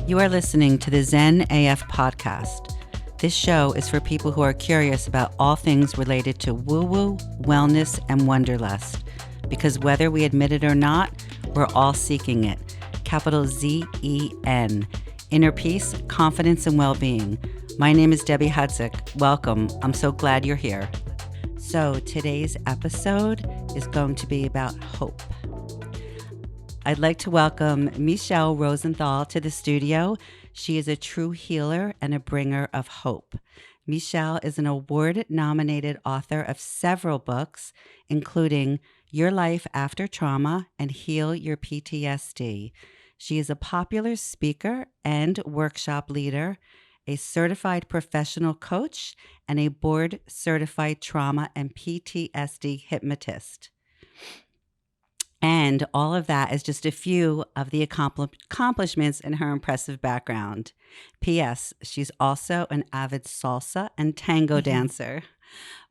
You are listening to the Zen AF podcast. This show is for people who are curious about all things related to woo-woo, wellness, and wanderlust. Because whether we admit it or not, we're all seeking it. Capital Z-E-N. Inner peace, confidence, and well-being. My name is Debbie Hudzik. Welcome. I'm so glad you're here. So today's episode is going to be about hope. I'd like to welcome Michele Rosenthal to the studio. She is a true healer and a bringer of hope. Michele is an award-nominated author of several books, including Your Life After Trauma and Heal Your PTSD. She is a popular speaker and workshop leader, a certified professional coach, and a board-certified trauma and PTSD hypnotist. And all of that is just a few of the accomplishments in her impressive background. P.S. She's also an avid salsa and tango dancer.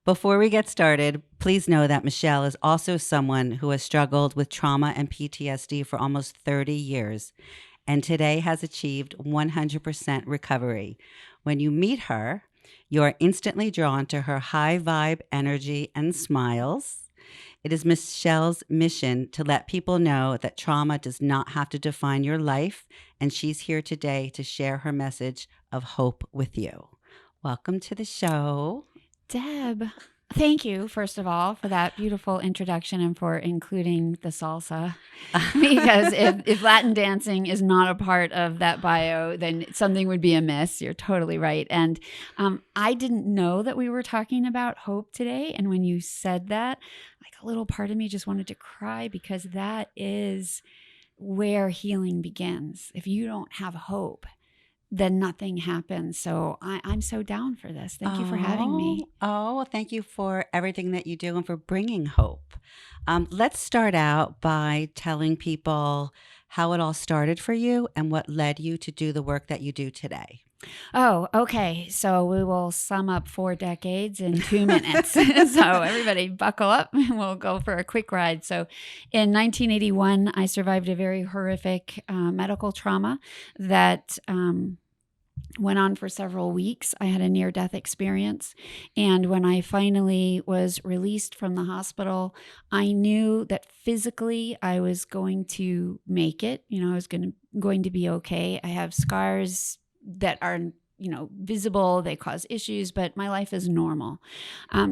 Before we get started, please know that Michele is also someone who has struggled with trauma and PTSD for almost 30 years and today has achieved 100% recovery. When you meet her, you are instantly drawn to her high vibe energy and smiles. It is Michele's mission to let people know that trauma does not have to define your life, and she's here today to share her message of hope with you. Welcome to the show. Deb, thank you, first of all, for that beautiful introduction and for including the salsa. Because if Latin dancing is not a part of that bio, then something would be amiss. You're totally right. And I didn't know that we were talking about hope today. And when you said that, like a little part of me just wanted to cry, because that is where healing begins. If you don't have hope, then nothing happens. So I'm so down for this. Thank you for having me. Well, thank you for everything that you do and for bringing hope. Let's start out by telling people how it all started for you and what led you to do the work that you do today. Oh, okay. So we will sum up 4 decades in 2 minutes. So everybody buckle up and we'll go for a quick ride. So in 1981, I survived a very horrific medical trauma that went on for several weeks. I had a near-death experience. And when I finally was released from the hospital, I knew that physically I was going to make it. I was going to be okay. I have scars that are, visible. They cause issues, but my life is normal.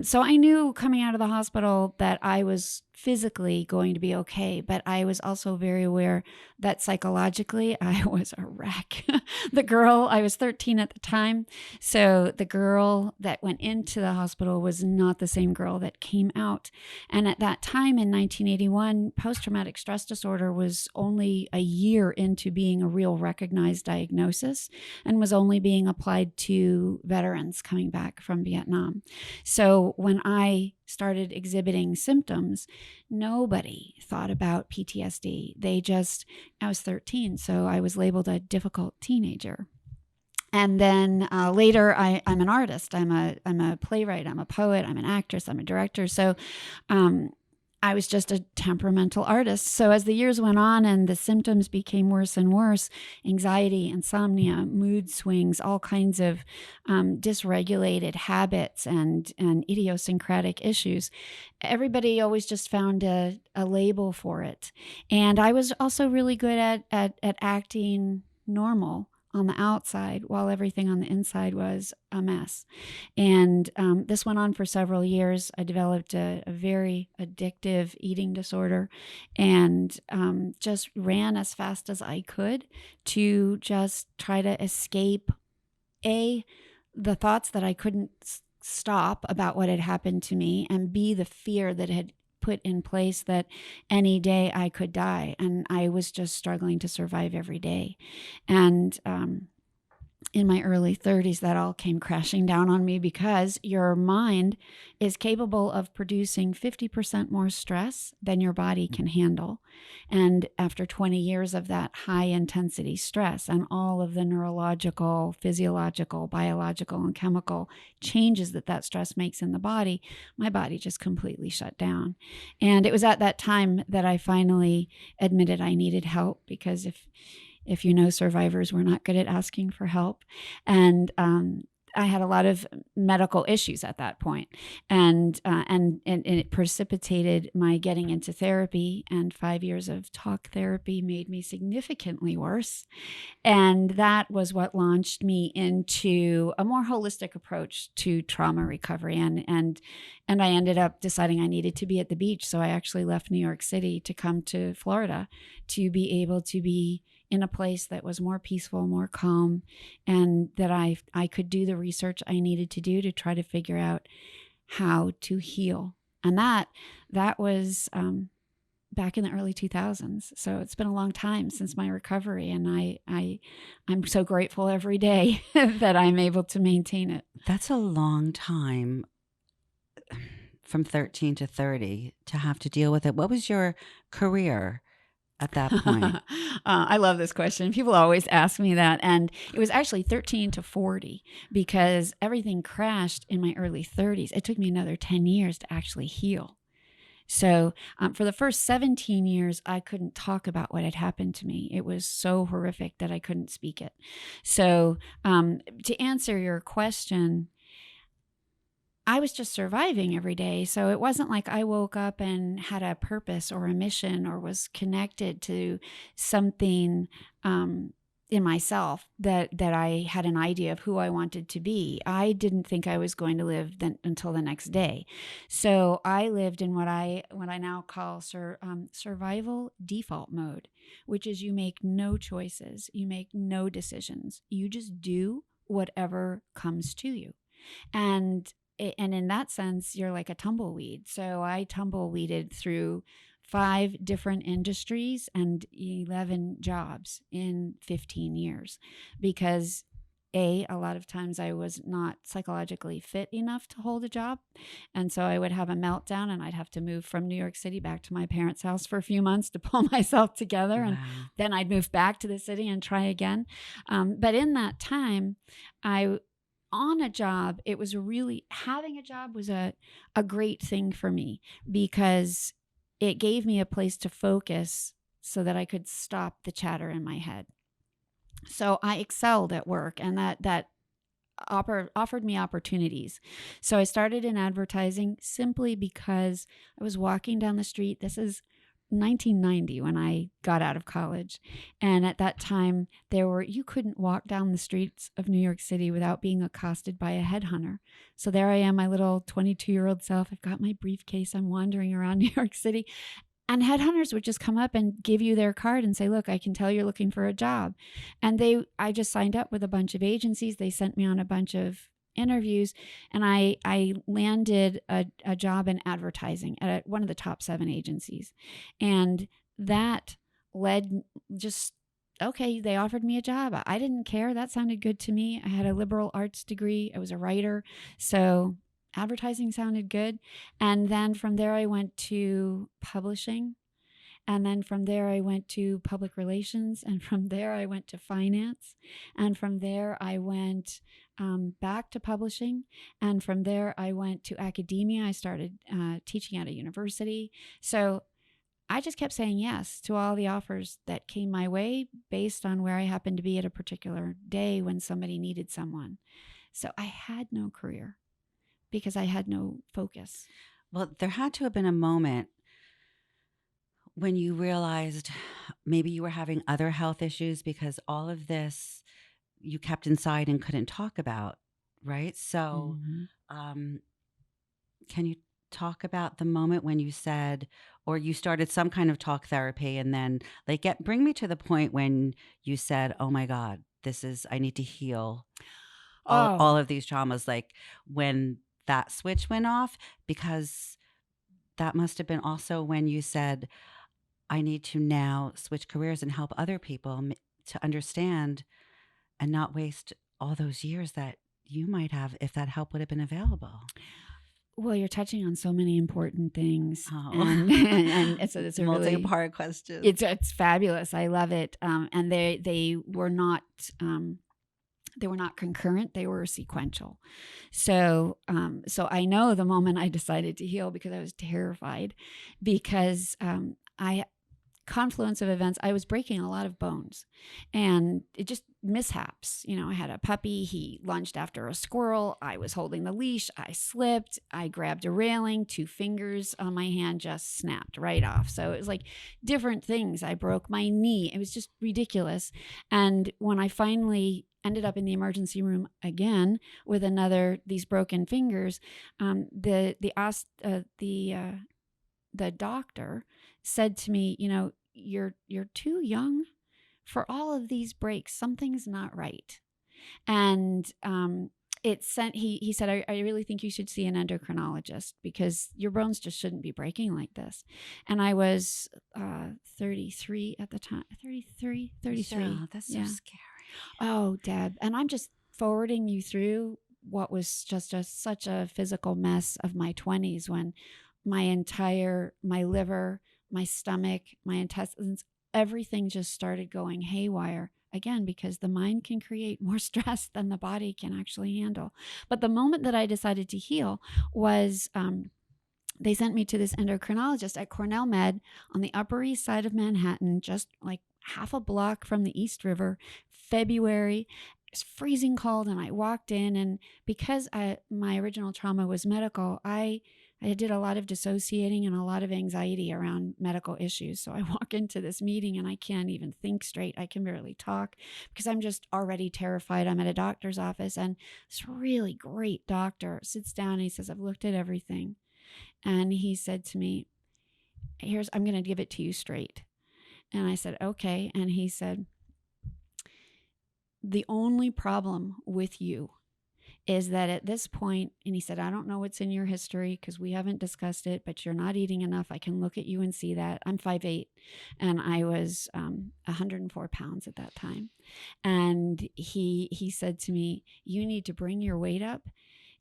So I knew coming out of the hospital that I was physically going to be okay, but I was also very aware that psychologically I was a wreck. I was 13 at the time. So the girl that went into the hospital was not the same girl that came out. And at that time in 1981, post-traumatic stress disorder was only a year into being a real recognized diagnosis and was only being applied to veterans coming back from Vietnam. So when I started exhibiting symptoms, nobody thought about PTSD. I was 13, so I was labeled a difficult teenager. And then later, I'm an artist. I'm a playwright. I'm a poet. I'm an actress. I'm a director. So I was just a temperamental artist. So as the years went on and the symptoms became worse and worse, anxiety, insomnia, mood swings, all kinds of dysregulated habits and idiosyncratic issues, everybody always just found a label for it. And I was also really good at acting normal on the outside while everything on the inside was a mess. And this went on for several years. I developed a very addictive eating disorder and just ran as fast as I could to just try to escape the thoughts that I couldn't stop about what had happened to me, and B, the fear that had put in place that any day I could die. And I was just struggling to survive every day. And in my early 30s, that all came crashing down on me, because your mind is capable of producing 50% more stress than your body can handle. And after 20 years of that high intensity stress and all of the neurological, physiological, biological, and chemical changes that stress makes in the body, my body just completely shut down. And it was at that time that I finally admitted I needed help, because If you know survivors, we're not good at asking for help. And I had a lot of medical issues at that point, and it precipitated my getting into therapy. And 5 years of talk therapy made me significantly worse. And that was what launched me into a more holistic approach to trauma recovery. And I ended up deciding I needed to be at the beach. So I actually left New York City to come to Florida to be able to be in a place that was more peaceful, more calm, and that I could do the research I needed to do to try to figure out how to heal. And that was back in the early 2000s. So it's been a long time since my recovery, and I'm so grateful every day that I'm able to maintain it. That's a long time, from 13 to 30, to have to deal with it. What was your career at that point? I love this question. People always ask me that. And it was actually 13 to 40 because everything crashed in my early 30s. It took me another 10 years to actually heal. So for the first 17 years, I couldn't talk about what had happened to me. It was so horrific that I couldn't speak it. So to answer your question, I was just surviving every day. So it wasn't like I woke up and had a purpose or a mission or was connected to something in myself that I had an idea of who I wanted to be. I didn't think I was going to live until the next day. So I lived in what I now call survival default mode, which is you make no choices, you make no decisions, you just do whatever comes to you. And in that sense, you're like a tumbleweed. So I tumbleweeded through 5 different industries and 11 jobs in 15 years because a lot of times I was not psychologically fit enough to hold a job. And so I would have a meltdown and I'd have to move from New York City back to my parents' house for a few months to pull myself together. Wow. And then I'd move back to the city and try again. But in that time, on a job, it was really, having a job was a great thing for me because it gave me a place to focus so that I could stop the chatter in my head. So I excelled at work, and that offered me opportunities. So I started in advertising simply because I was walking down the street. This is 1990 when I got out of college. And at that time, you couldn't walk down the streets of New York City without being accosted by a headhunter. So there I am, my little 22-year-old self. I've got my briefcase. I'm wandering around New York City. And headhunters would just come up and give you their card and say, look, I can tell you're looking for a job. And I just signed up with a bunch of agencies. They sent me on a bunch of interviews, and I landed a job in advertising at one of the top 7 agencies. And that led okay, they offered me a job. I didn't care. That sounded good to me. I had a liberal arts degree. I was a writer. So advertising sounded good. And then from there, I went to publishing. And then from there, I went to public relations. And from there, I went to finance. And from there, I went back to publishing. And from there, I went to academia. I started teaching at a university. So I just kept saying yes to all the offers that came my way based on where I happened to be at a particular day when somebody needed someone. So I had no career because I had no focus. Well, there had to have been a moment when you realized maybe you were having other health issues because all of this you kept inside and couldn't talk about, right? So can you talk about the moment when you said, or you started some kind of talk therapy, and then bring me to the point when you said, oh my God, I need to heal all of these traumas, like when that switch went off, because that must have been also when you said, I need to now switch careers and help other people to understand and not waste all those years that you might have if that help would have been available. Well, you're touching on so many important things, and it's a multi-part question. It's fabulous. I love it, and they were not concurrent. They were sequential. So I know the moment I decided to heal because I was terrified, because I confluence of events, I was breaking a lot of bones, and it just mishaps. I had a puppy. He lunged after a squirrel. I was holding the leash. I slipped. I grabbed a railing. 2 fingers on my hand just snapped right off. So it was like different things. I broke my knee. It was just ridiculous. And when I finally ended up in the emergency room again with these broken fingers, the doctor said to me, you're too young for all of these breaks. Something's not right. And he said, I really think you should see an endocrinologist because your bones just shouldn't be breaking like this. And I was 33 at the time, 33. Yeah, that's so scary. Oh, Deb. And I'm just forwarding you through what was just such a physical mess of my 20s, when my liver, my stomach, my intestines, everything just started going haywire. Again, because the mind can create more stress than the body can actually handle. But the moment that I decided to heal was they sent me to this endocrinologist at Cornell Med on the Upper East Side of Manhattan, just like half a block from the East River. February, it's freezing cold, and I walked in, and because my original trauma was medical, I did a lot of dissociating and a lot of anxiety around medical issues. So I walk into this meeting and I can't even think straight. I can barely talk because I'm just already terrified. I'm at a doctor's office, and this really great doctor sits down and he says, I've looked at everything. And he said to me, I'm going to give it to you straight. And I said, okay. And he said, the only problem with you is that at this point, and he said, I don't know what's in your history because we haven't discussed it, but you're not eating enough. I can look at you and see that. I'm 5'8", and I was 104 pounds at that time. And he said to me, you need to bring your weight up,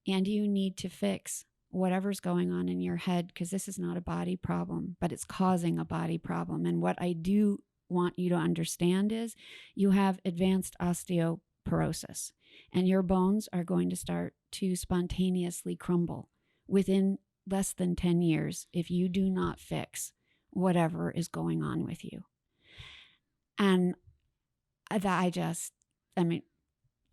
and you need to fix whatever's going on in your head, because this is not a body problem, but it's causing a body problem. And what I do want you to understand is you have advanced osteoporosis, and your bones are going to start to spontaneously crumble within less than 10 years if you do not fix whatever is going on with you. And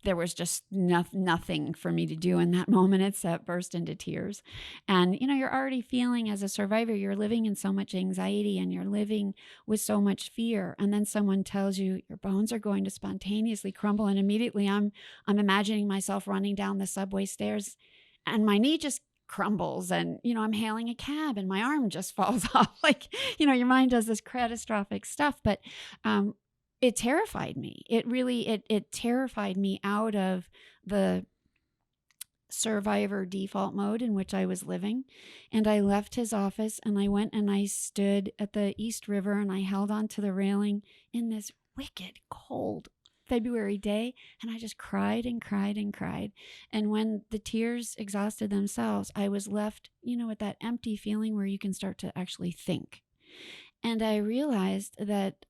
there was just nothing for me to do in that moment except burst into tears. And, you're already feeling as a survivor, you're living in so much anxiety and you're living with so much fear. And then someone tells you your bones are going to spontaneously crumble. And immediately I'm imagining myself running down the subway stairs and my knee just crumbles, and, I'm hailing a cab and my arm just falls off. Like, your mind does this catastrophic stuff. But, it terrified me. It terrified me out of the survivor default mode in which I was living. And I left his office and I went and I stood at the East River and I held onto the railing in this wicked cold February day. And I just cried and cried and cried. And when the tears exhausted themselves, I was left, with that empty feeling where you can start to actually think. And I realized that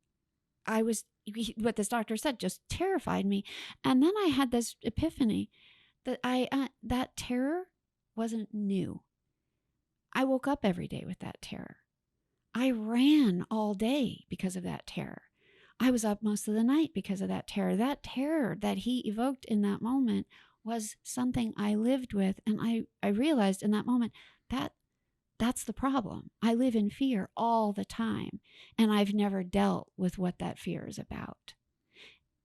what this doctor said just terrified me. And then I had this epiphany that that terror wasn't new. I woke up every day with that terror. I ran all day because of that terror. I was up most of the night because of that terror. That terror that he evoked in that moment was something I lived with. And I realized in that moment that's the problem. I live in fear all the time, and I've never dealt with what that fear is about.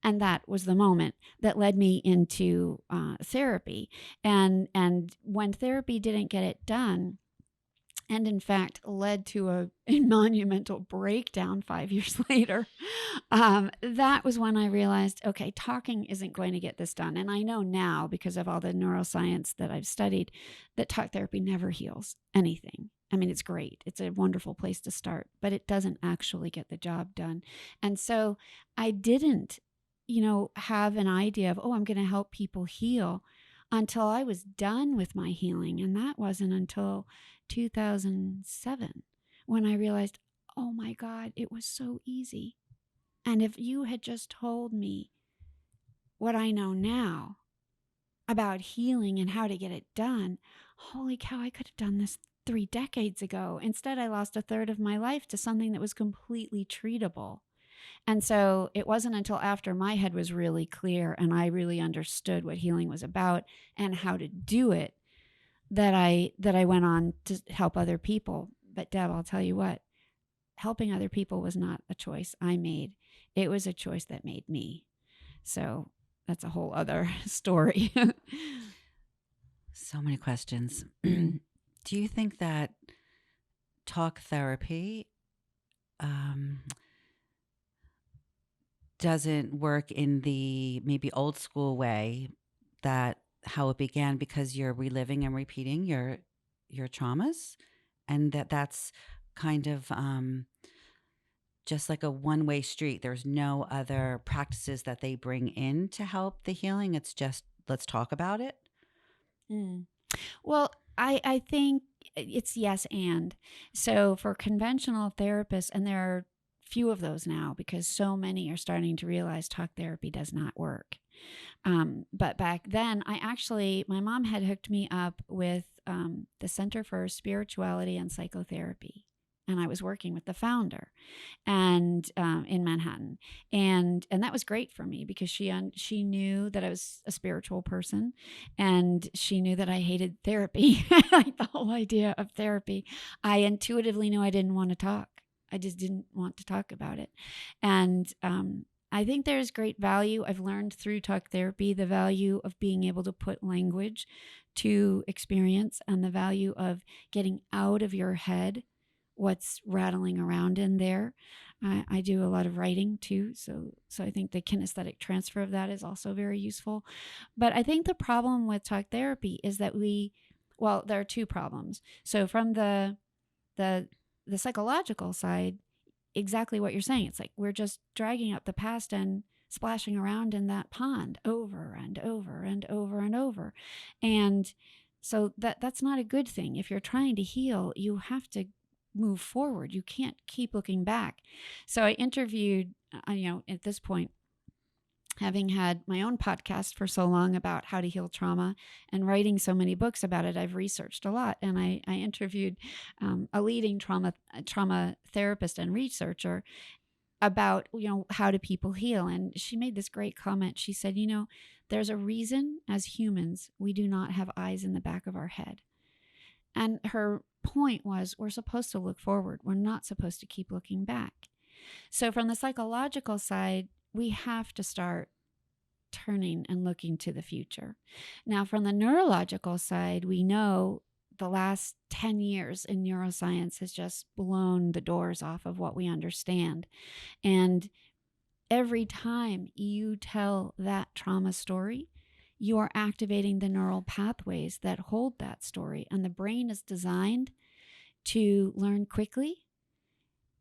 And that was the moment that led me into therapy. And when therapy didn't get it done, and in fact led to a monumental breakdown 5 years later, that was when I realized, okay, talking isn't going to get this done. And I know now, because of all the neuroscience that I've studied, that talk therapy never heals anything. I mean, it's great. It's a wonderful place to start, but it doesn't actually get the job done. And so I didn't, have an idea of, I'm going to help people heal until I was done with my healing. And that wasn't until 2007 when I realized, oh my God, it was so easy. And if you had just told me what I know now about healing and how to get it done, holy cow, I could have done this 3 decades ago. Instead, I lost a third of my life to something that was completely treatable. And so it wasn't until after my head was really clear and I really understood what healing was about and how to do it that I went on to help other people. But Deb, I'll tell you what, helping other people was not a choice I made. It was a choice that made me. So that's a whole other story. So many questions. Do you think that talk therapy doesn't work in the maybe old school way that how it began because you're reliving and repeating your traumas, and that's kind of just like a one-way street? There's no other practices that they bring in to help the healing. It's just let's talk about it. Mm. Well, I think it's yes and. So for conventional therapists, and there are few of those now because so many are starting to realize talk therapy does not work. But back then, my mom had hooked me up with the Center for Spirituality and Psychotherapy. And I was working with the founder, and in Manhattan, and that was great for me because she knew that I was a spiritual person, and she knew that I hated therapy, like the whole idea of therapy. I intuitively knew I didn't want to talk. I just didn't want to talk about it, and I think there's great value. I've learned through talk therapy the value of being able to put language to experience and the value of getting out of your head what's rattling around in there. I do a lot of writing too, so I think the kinesthetic transfer of that is also very useful. But I think the problem with talk therapy is that there are two problems. So from the psychological side, exactly what you're saying. It's like we're just dragging up the past and splashing around in that pond over and over and over and over. And so that's not a good thing. If you're trying to heal, you have to move forward. You can't keep looking back. So I interviewed, at this point, having had my own podcast for so long about how to heal trauma and writing so many books about it, I've researched a lot. And I interviewed a leading trauma therapist and researcher about, how do people heal? And she made this great comment. She said, there's a reason as humans we do not have eyes in the back of our head. And her point was we're supposed to look forward. We're not supposed to keep looking back. So from the psychological side, we have to start turning and looking to the future. Now, from the neurological side, we know the last 10 years in neuroscience has just blown the doors off of what we understand. And every time you tell that trauma story, you are activating the neural pathways that hold that story. And the brain is designed to learn quickly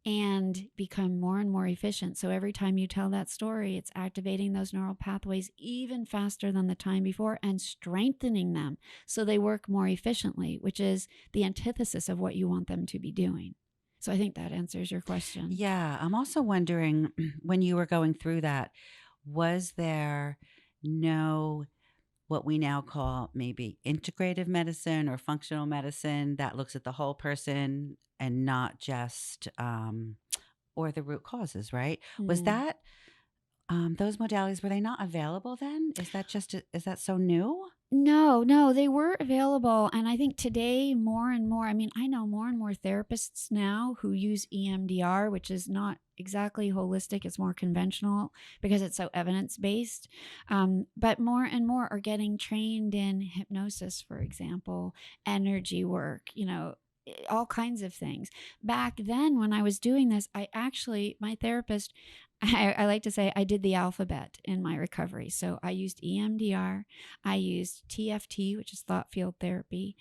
and become more and more efficient. So every time you tell that story, it's activating those neural pathways even faster than the time before and strengthening them so they work more efficiently, which is the antithesis of what you want them to be doing. So I think that answers your question. Yeah. I'm also wondering, when you were going through that, was there no what we now call maybe integrative medicine or functional medicine that looks at the whole person and not just or the root causes, right? Was that those modalities, were they not available then? Is that so new? No, they were available. And I think today more and more, I know more and more therapists now who use EMDR, which is not exactly holistic. It's more conventional because it's so evidence-based. But more and more are getting trained in hypnosis, for example, energy work, all kinds of things. Back then, when I was doing this, my therapist, I like to say I did the alphabet in my recovery. So I used EMDR, I used TFT, which is thought field therapy.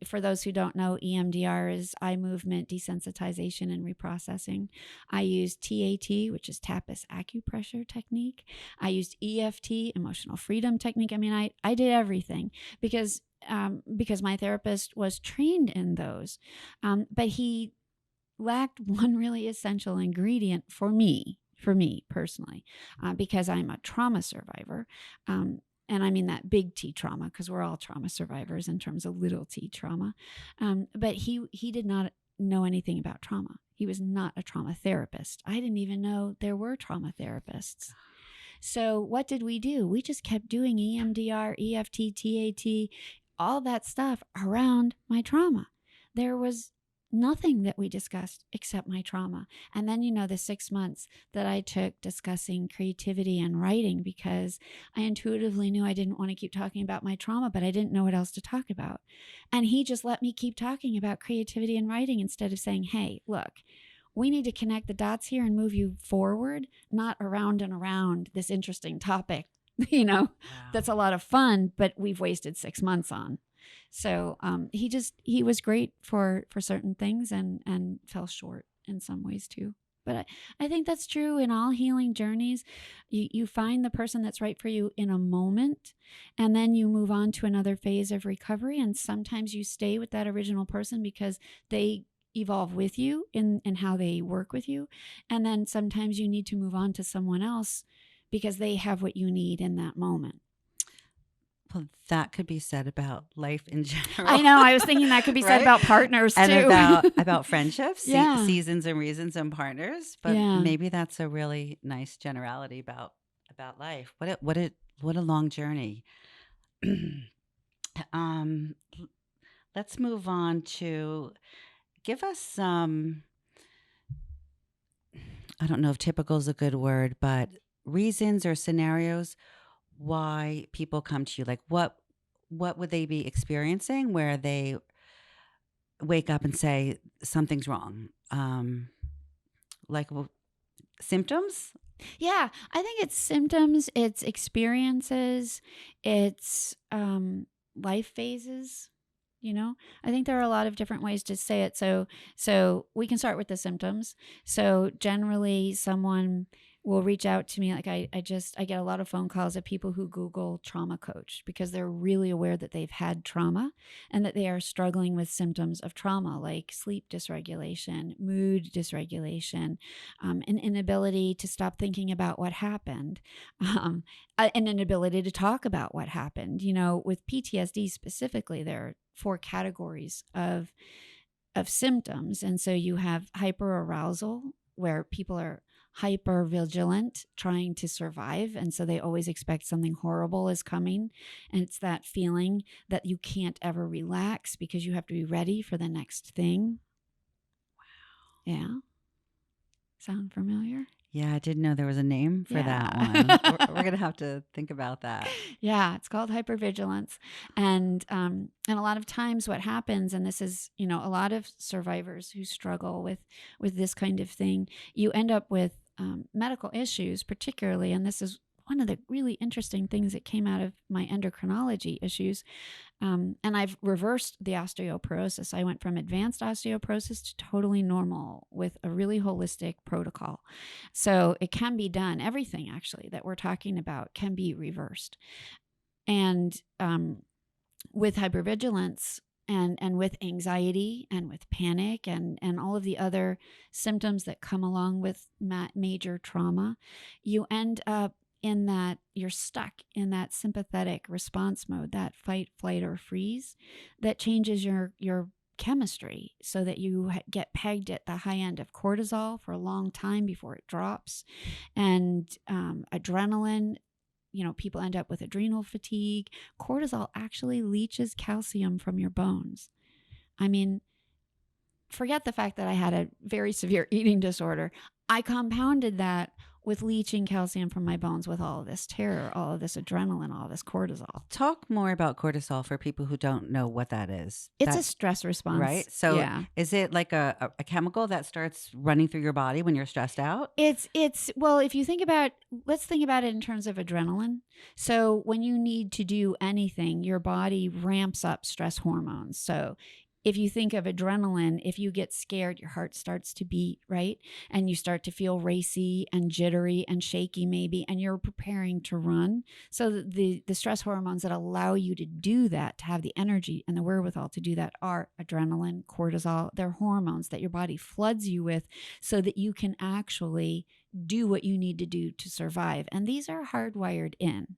For those who don't know, EMDR is eye movement desensitization and reprocessing. I used TAT, which is TAPAS acupressure technique. I used EFT, emotional freedom technique. I did everything because my therapist was trained in those. But he lacked one really essential ingredient for me personally, because I'm a trauma survivor. And I mean that big T trauma, because we're all trauma survivors in terms of little T trauma. But he did not know anything about trauma. He was not a trauma therapist. I didn't even know there were trauma therapists. So what did we do? We just kept doing EMDR, EFT, TAT, all that stuff around my trauma. There was nothing that we discussed except my trauma. And then, the 6 months that I took discussing creativity and writing, because I intuitively knew I didn't want to keep talking about my trauma, but I didn't know what else to talk about. And he just let me keep talking about creativity and writing instead of saying, hey, look, we need to connect the dots here and move you forward, not around and around this interesting topic, Wow. that's a lot of fun, but we've wasted 6 months on. So he was great for certain things and fell short in some ways too. But I think that's true in all healing journeys. You find the person that's right for you in a moment, and then you move on to another phase of recovery. And sometimes you stay with that original person because they evolve with you in how they work with you. And then sometimes you need to move on to someone else because they have what you need in that moment. Well, that could be said about life in general. I know. I was thinking that could be said about partners and too. about friendships, Yeah. seasons and reasons and partners. But maybe that's a really nice generality about life. What a long journey. Let's move on to give us some. I don't know if typical is a good word, but reasons or scenarios why people come to you. Like what would they be experiencing where they wake up and say something's wrong? Like symptoms? Yeah, I think it's symptoms, it's experiences, it's life phases. I think there are a lot of different ways to say it. So we can start with the symptoms. So generally, someone will reach out to me. Like I get a lot of phone calls of people who Google trauma coach because they're really aware that they've had trauma and that they are struggling with symptoms of trauma, like sleep dysregulation, mood dysregulation, an inability to stop thinking about what happened, an inability to talk about what happened. With PTSD specifically, there are 4 categories of symptoms. And so you have hyperarousal, where people are hyper vigilant, trying to survive. And so they always expect something horrible is coming. And it's that feeling that you can't ever relax because you have to be ready for the next thing. Wow. Yeah. Sound familiar? Yeah, I didn't know there was a name for that one. We're going to have to think about that. Yeah, it's called hypervigilance. And a lot of times what happens, and this is, a lot of survivors who struggle with this kind of thing, you end up with medical issues particularly, and this is one of the really interesting things that came out of my endocrinology issues. And I've reversed the osteoporosis. I went from advanced osteoporosis to totally normal with a really holistic protocol. So it can be done. Everything actually that we're talking about can be reversed. And with hypervigilance and with anxiety and with panic and all of the other symptoms that come along with major trauma, you end up in that you're stuck in that sympathetic response mode, that fight, flight, or freeze that changes your chemistry so that you get pegged at the high end of cortisol for a long time before it drops. And adrenaline, people end up with adrenal fatigue. Cortisol actually leaches calcium from your bones. I mean, forget the fact that I had a very severe eating disorder. I compounded that with leaching calcium from my bones with all of this terror, all of this adrenaline, all of this cortisol. Talk more about cortisol for people who don't know what that is. It's a stress response. Right? So is it like a chemical that starts running through your body when you're stressed out? Well, if you let's think about it in terms of adrenaline. So when you need to do anything, your body ramps up stress hormones. So if you think of adrenaline, if you get scared, your heart starts to beat, right? And you start to feel racy and jittery and shaky maybe, and you're preparing to run. So the stress hormones that allow you to do that, to have the energy and the wherewithal to do that, are adrenaline, cortisol. They're hormones that your body floods you with so that you can actually do what you need to do to survive. And these are hardwired in.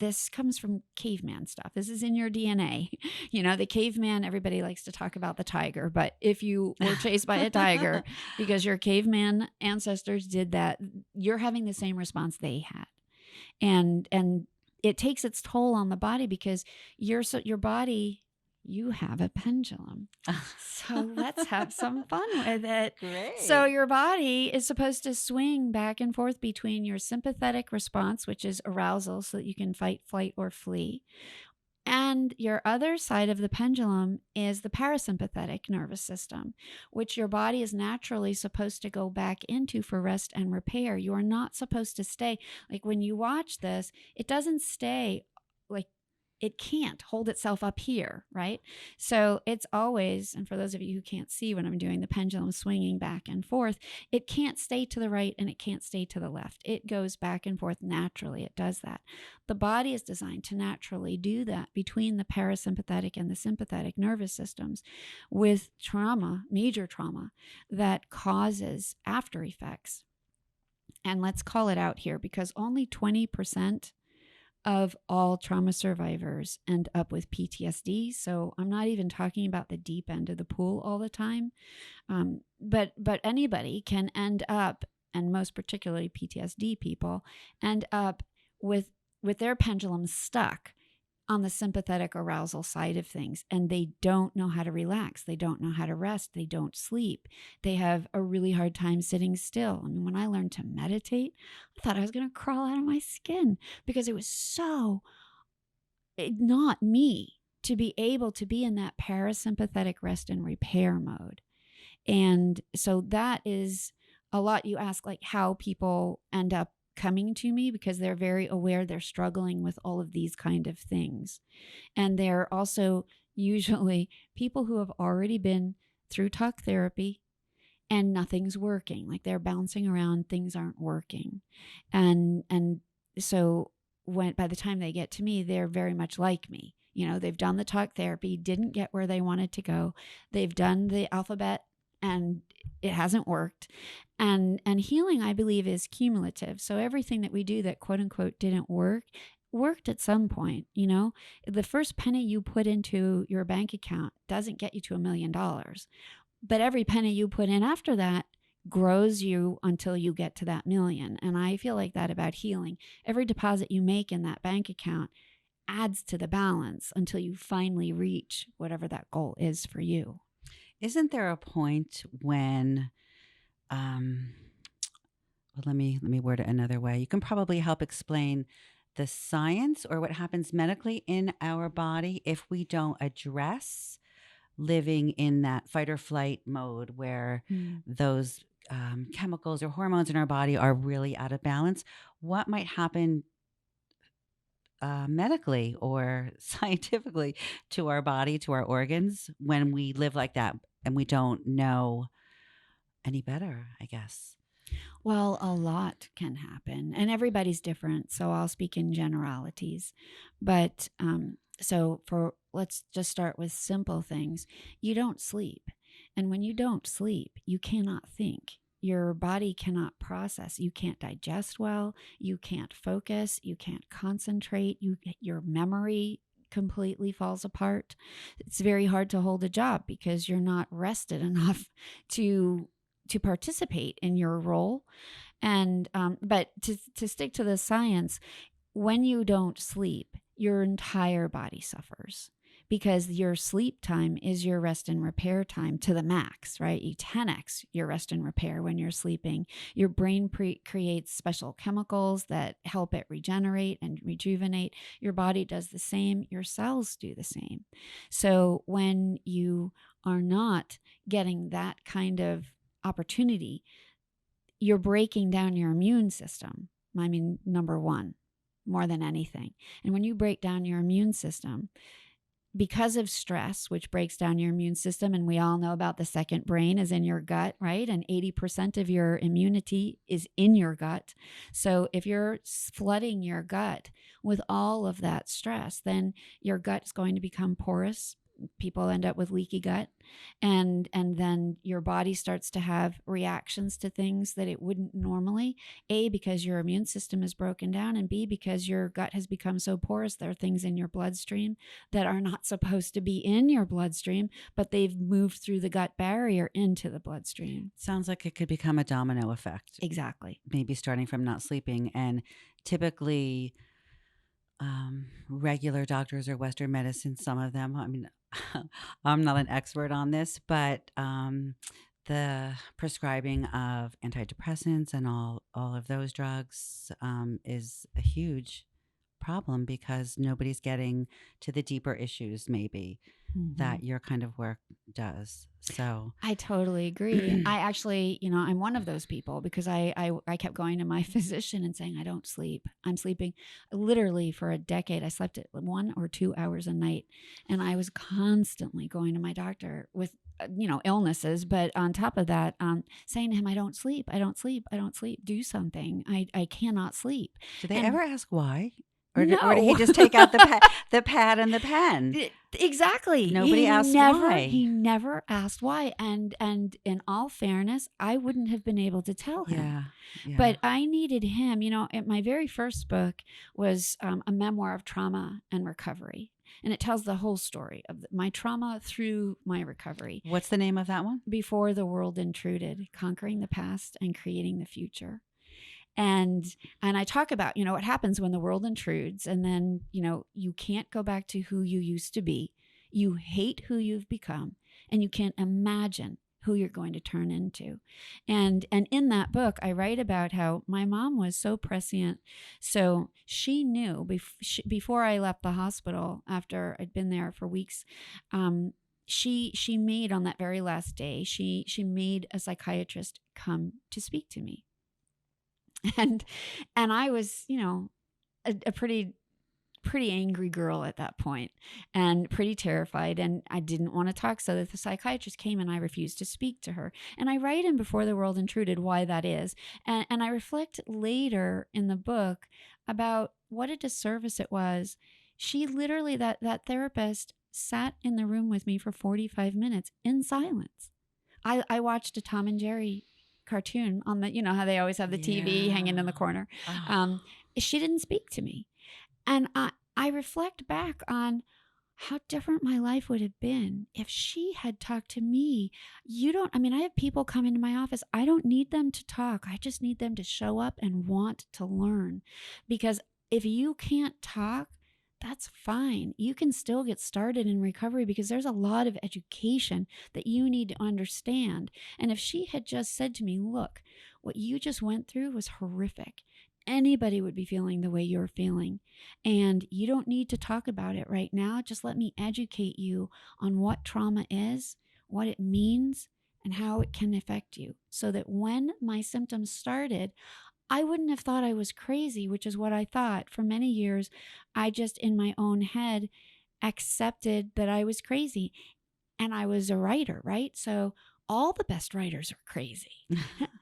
this comes from caveman stuff. This is in your DNA. The caveman, everybody likes to talk about the tiger, but if you were chased by a tiger because your caveman ancestors did that, you're having the same response they had. And it takes its toll on the body because your body, you have a pendulum. So let's have some fun with it. Great. So your body is supposed to swing back and forth between your sympathetic response, which is arousal, so that you can fight, flight, or flee. And your other side of the pendulum is the parasympathetic nervous system, which your body is naturally supposed to go back into for rest and repair. You are not supposed to stay. Like when you watch this, it doesn't stay, like it can't hold itself up here, right? So it's always, and for those of you who can't see when I'm doing the pendulum swinging back and forth, it can't stay to the right and it can't stay to the left. It goes back and forth naturally. It does that. The body is designed to naturally do that between the parasympathetic and the sympathetic nervous systems with trauma, major trauma, that causes after effects. And let's call it out here because only 20% of all trauma survivors end up with PTSD. So I'm not even talking about the deep end of the pool all the time. But anybody can end up, and most particularly PTSD people, end up with their pendulum stuck on the sympathetic arousal side of things, and they don't know how to relax. They don't know how to rest. They don't sleep. They have a really hard time sitting still. I mean, when I learned to meditate, I thought I was going to crawl out of my skin because it was so not me to be able to be in that parasympathetic rest and repair mode. And so that is a lot. You ask like how people end up coming to me because they're very aware they're struggling with all of these kind of things. And they're also usually people who have already been through talk therapy and nothing's working. Like they're bouncing around, things aren't working. And so by the time they get to me, they're very much like me. They've done the talk therapy, didn't get where they wanted to go. They've done the alphabet and it hasn't worked. And healing, I believe, is cumulative. So everything that we do that quote unquote didn't worked at some point. The first penny you put into your bank account doesn't get you to $1 million. But every penny you put in after that grows you until you get to that million. And I feel like that about healing. Every deposit you make in that bank account adds to the balance until you finally reach whatever that goal is for you. Isn't there a point when, let me word it another way. You can probably help explain the science or what happens medically in our body if we don't address living in that fight or flight mode where those chemicals or hormones in our body are really out of balance. What might happen medically or scientifically to our body, to our organs when we live like that and we don't know any better, I guess? Well, a lot can happen and everybody's different. So I'll speak in generalities. But let's just start with simple things. You don't sleep. And when you don't sleep, you cannot think. Your body cannot process. You can't digest well. You can't focus. You can't concentrate. Your memory completely falls apart. It's very hard to hold a job because you're not rested enough to participate in your role. And but to stick to the science, when you don't sleep, your entire body suffers because your sleep time is your rest and repair time to the max, right? You 10x your rest and repair when you're sleeping. Your brain creates special chemicals that help it regenerate and rejuvenate. Your body does the same. Your cells do the same. So when you are not getting that kind of opportunity, you're breaking down your immune system. I mean, number one, more than anything. And when you break down your immune system, because of stress, which breaks down your immune system, and we all know about the second brain is in your gut, right? And 80% of your immunity is in your gut. So if you're flooding your gut with all of that stress, then your gut is going to become porous. people end up with leaky gut, and then your body starts to have reactions to things that it wouldn't normally. A, because your immune system is broken down, and B, because your gut has become so porous. There are things in your bloodstream that are not supposed to be in your bloodstream, but they've moved through the gut barrier into the bloodstream. Sounds like it could become a domino effect. Exactly. Maybe starting from not sleeping. And typically, regular doctors or Western medicine, some of them, I mean, I'm not an expert on this, but the prescribing of antidepressants and all of those drugs is a huge problem because nobody's getting to the deeper issues maybe that your kind of work does. So I totally agree. I actually, I'm one of those people because I kept going to my physician and saying, I don't sleep. I'm sleeping literally for a decade. I slept at 1 or 2 hours a night. And I was constantly going to my doctor with, illnesses. But on top of that, saying to him, I don't sleep. I don't sleep. I don't sleep. Do something. I cannot sleep. do they And ever ask why? Or no. did he just take out the pad and the pen? Exactly. Nobody asked why. He never asked why. And in all fairness, I wouldn't have been able to tell him. Yeah. But I needed him. My very first book was a memoir of trauma and recovery. And it tells the whole story of my trauma through my recovery. What's the name of that one? Before the World Intruded, Conquering the Past and Creating the Future. And I talk about, what happens when the world intrudes, and then, you can't go back to who you used to be. You hate who you've become, and you can't imagine who you're going to turn into. And in that book, I write about how my mom was so prescient. So she knew before I left the hospital, after I'd been there for weeks, she made, on that very last day, she made a psychiatrist come to speak to me. And I was, a pretty angry girl at that point and pretty terrified. And I didn't want to talk. So that the psychiatrist came and I refused to speak to her. And I write in Before the World Intruded why that is. And I reflect later in the book about what a disservice it was. She literally, that therapist sat in the room with me for 45 minutes in silence. I watched a Tom and Jerry cartoon on the, how they always have the TV hanging in the corner. She didn't speak to me. And I reflect back on how different my life would have been if she had talked to me. I have people come into my office. I don't need them to talk. I just need them to show up and want to learn. Because if you can't talk, that's fine. You can still get started in recovery because there's a lot of education that you need to understand. And if she had just said to me, look, what you just went through was horrific. Anybody would be feeling the way you're feeling. And you don't need to talk about it right now. Just let me educate you on what trauma is, what it means, and how it can affect you. So that when my symptoms started, I wouldn't have thought I was crazy, which is what I thought. For many years, I just in my own head accepted that I was crazy. And I was a writer, right? So all the best writers are crazy.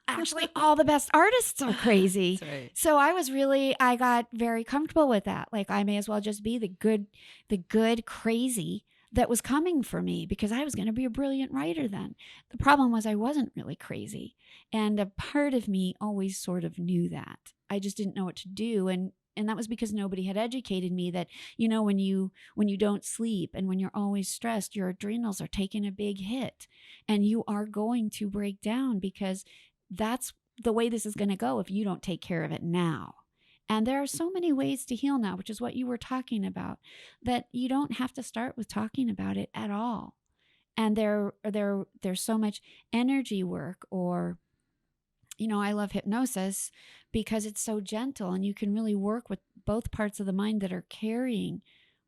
Actually, all the best artists are crazy. That's right. So I got very comfortable with that. Like I may as well just be the good crazy that was coming for me because I was going to be a brilliant writer then. The problem was I wasn't really crazy. And a part of me always sort of knew that. I just didn't know what to do. And that was because nobody had educated me that, when you don't sleep and when you're always stressed, your adrenals are taking a big hit and you are going to break down because that's the way this is going to go if you don't take care of it now. And there are so many ways to heal now, which is what you were talking about, that you don't have to start with talking about it at all. And there's so much energy work or, I love hypnosis because it's so gentle and you can really work with both parts of the mind that are carrying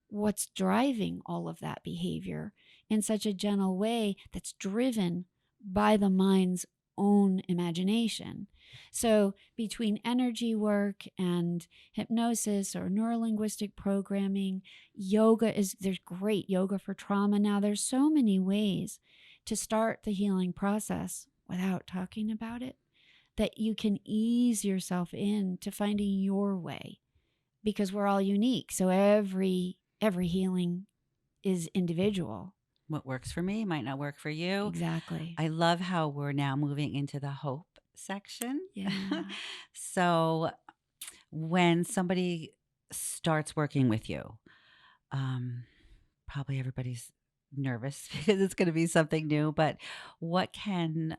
what's driving all of that behavior in such a gentle way that's driven by the mind's own imagination. So between energy work and hypnosis or neurolinguistic programming, there's great yoga for trauma now. There's so many ways to start the healing process without talking about it that you can ease yourself into finding your way because we're all unique. So every healing is individual. What works for me might not work for you. Exactly. I love how we're now moving into the hope section. Yeah. So when somebody starts working with you, um, probably everybody's nervous because it's going to be something new. But what can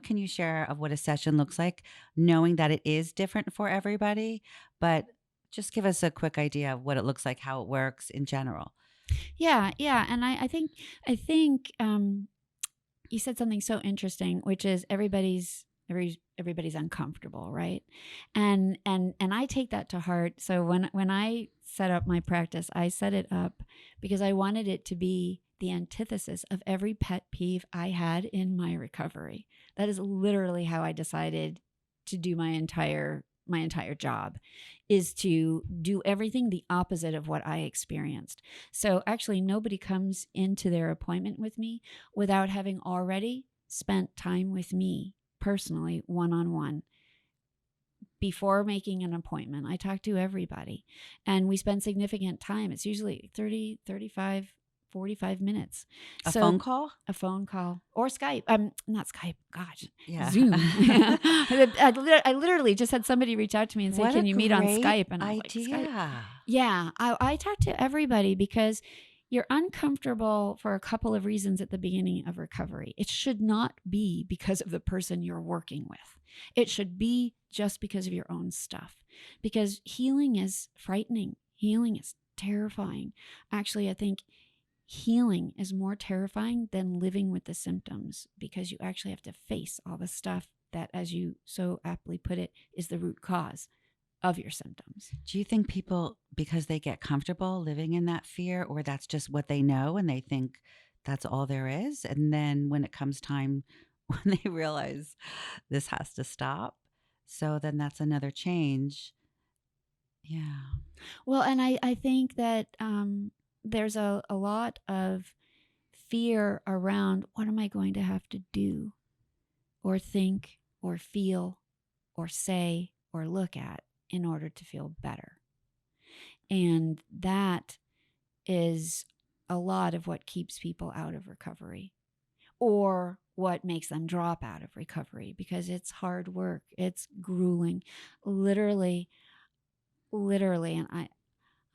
you share of what a session looks like, knowing that it is different for everybody? But just give us a quick idea of what it looks like, how it works in general. Yeah. Yeah. And I think you said something so interesting, which is everybody's uncomfortable, right? And I take that to heart. So when I set up my practice, I set it up because I wanted it to be the antithesis of every pet peeve I had in my recovery. That is literally how I decided to do my entire job, is to do everything the opposite of what I experienced. So actually nobody comes into their appointment with me without having already spent time with me personally, one-on-one. Before making an appointment, I talk to everybody and we spend significant time. It's usually 30, 35, 45 minutes. A So phone call? a phone call or Skype. Not Skype. Gosh, Yeah. Zoom. I literally just had somebody reach out to me and say, What a "Can you meet on great Skype?" And I was like, "Skype." idea. Yeah, I talk to everybody because you're uncomfortable for a couple of reasons at the beginning of recovery. It should not be because of the person you're working with. It should be just because of your own stuff. Because healing is frightening. Healing is terrifying. Actually, I think healing is more terrifying than living with the symptoms, because you actually have to face all the stuff that, as you so aptly put it, is the root cause of your symptoms. Do you think people, because they get comfortable living in that fear, or that's just what they know and they think that's all there is? And then when it comes time, when they realize this has to stop, so then that's another change. Yeah. Well, and I think that there's a lot of fear around, what am I going to have to do or think or feel or say or look at in order to feel better. And that is a lot of what keeps people out of recovery, or what makes them drop out of recovery, because it's hard work. It's grueling, literally, and I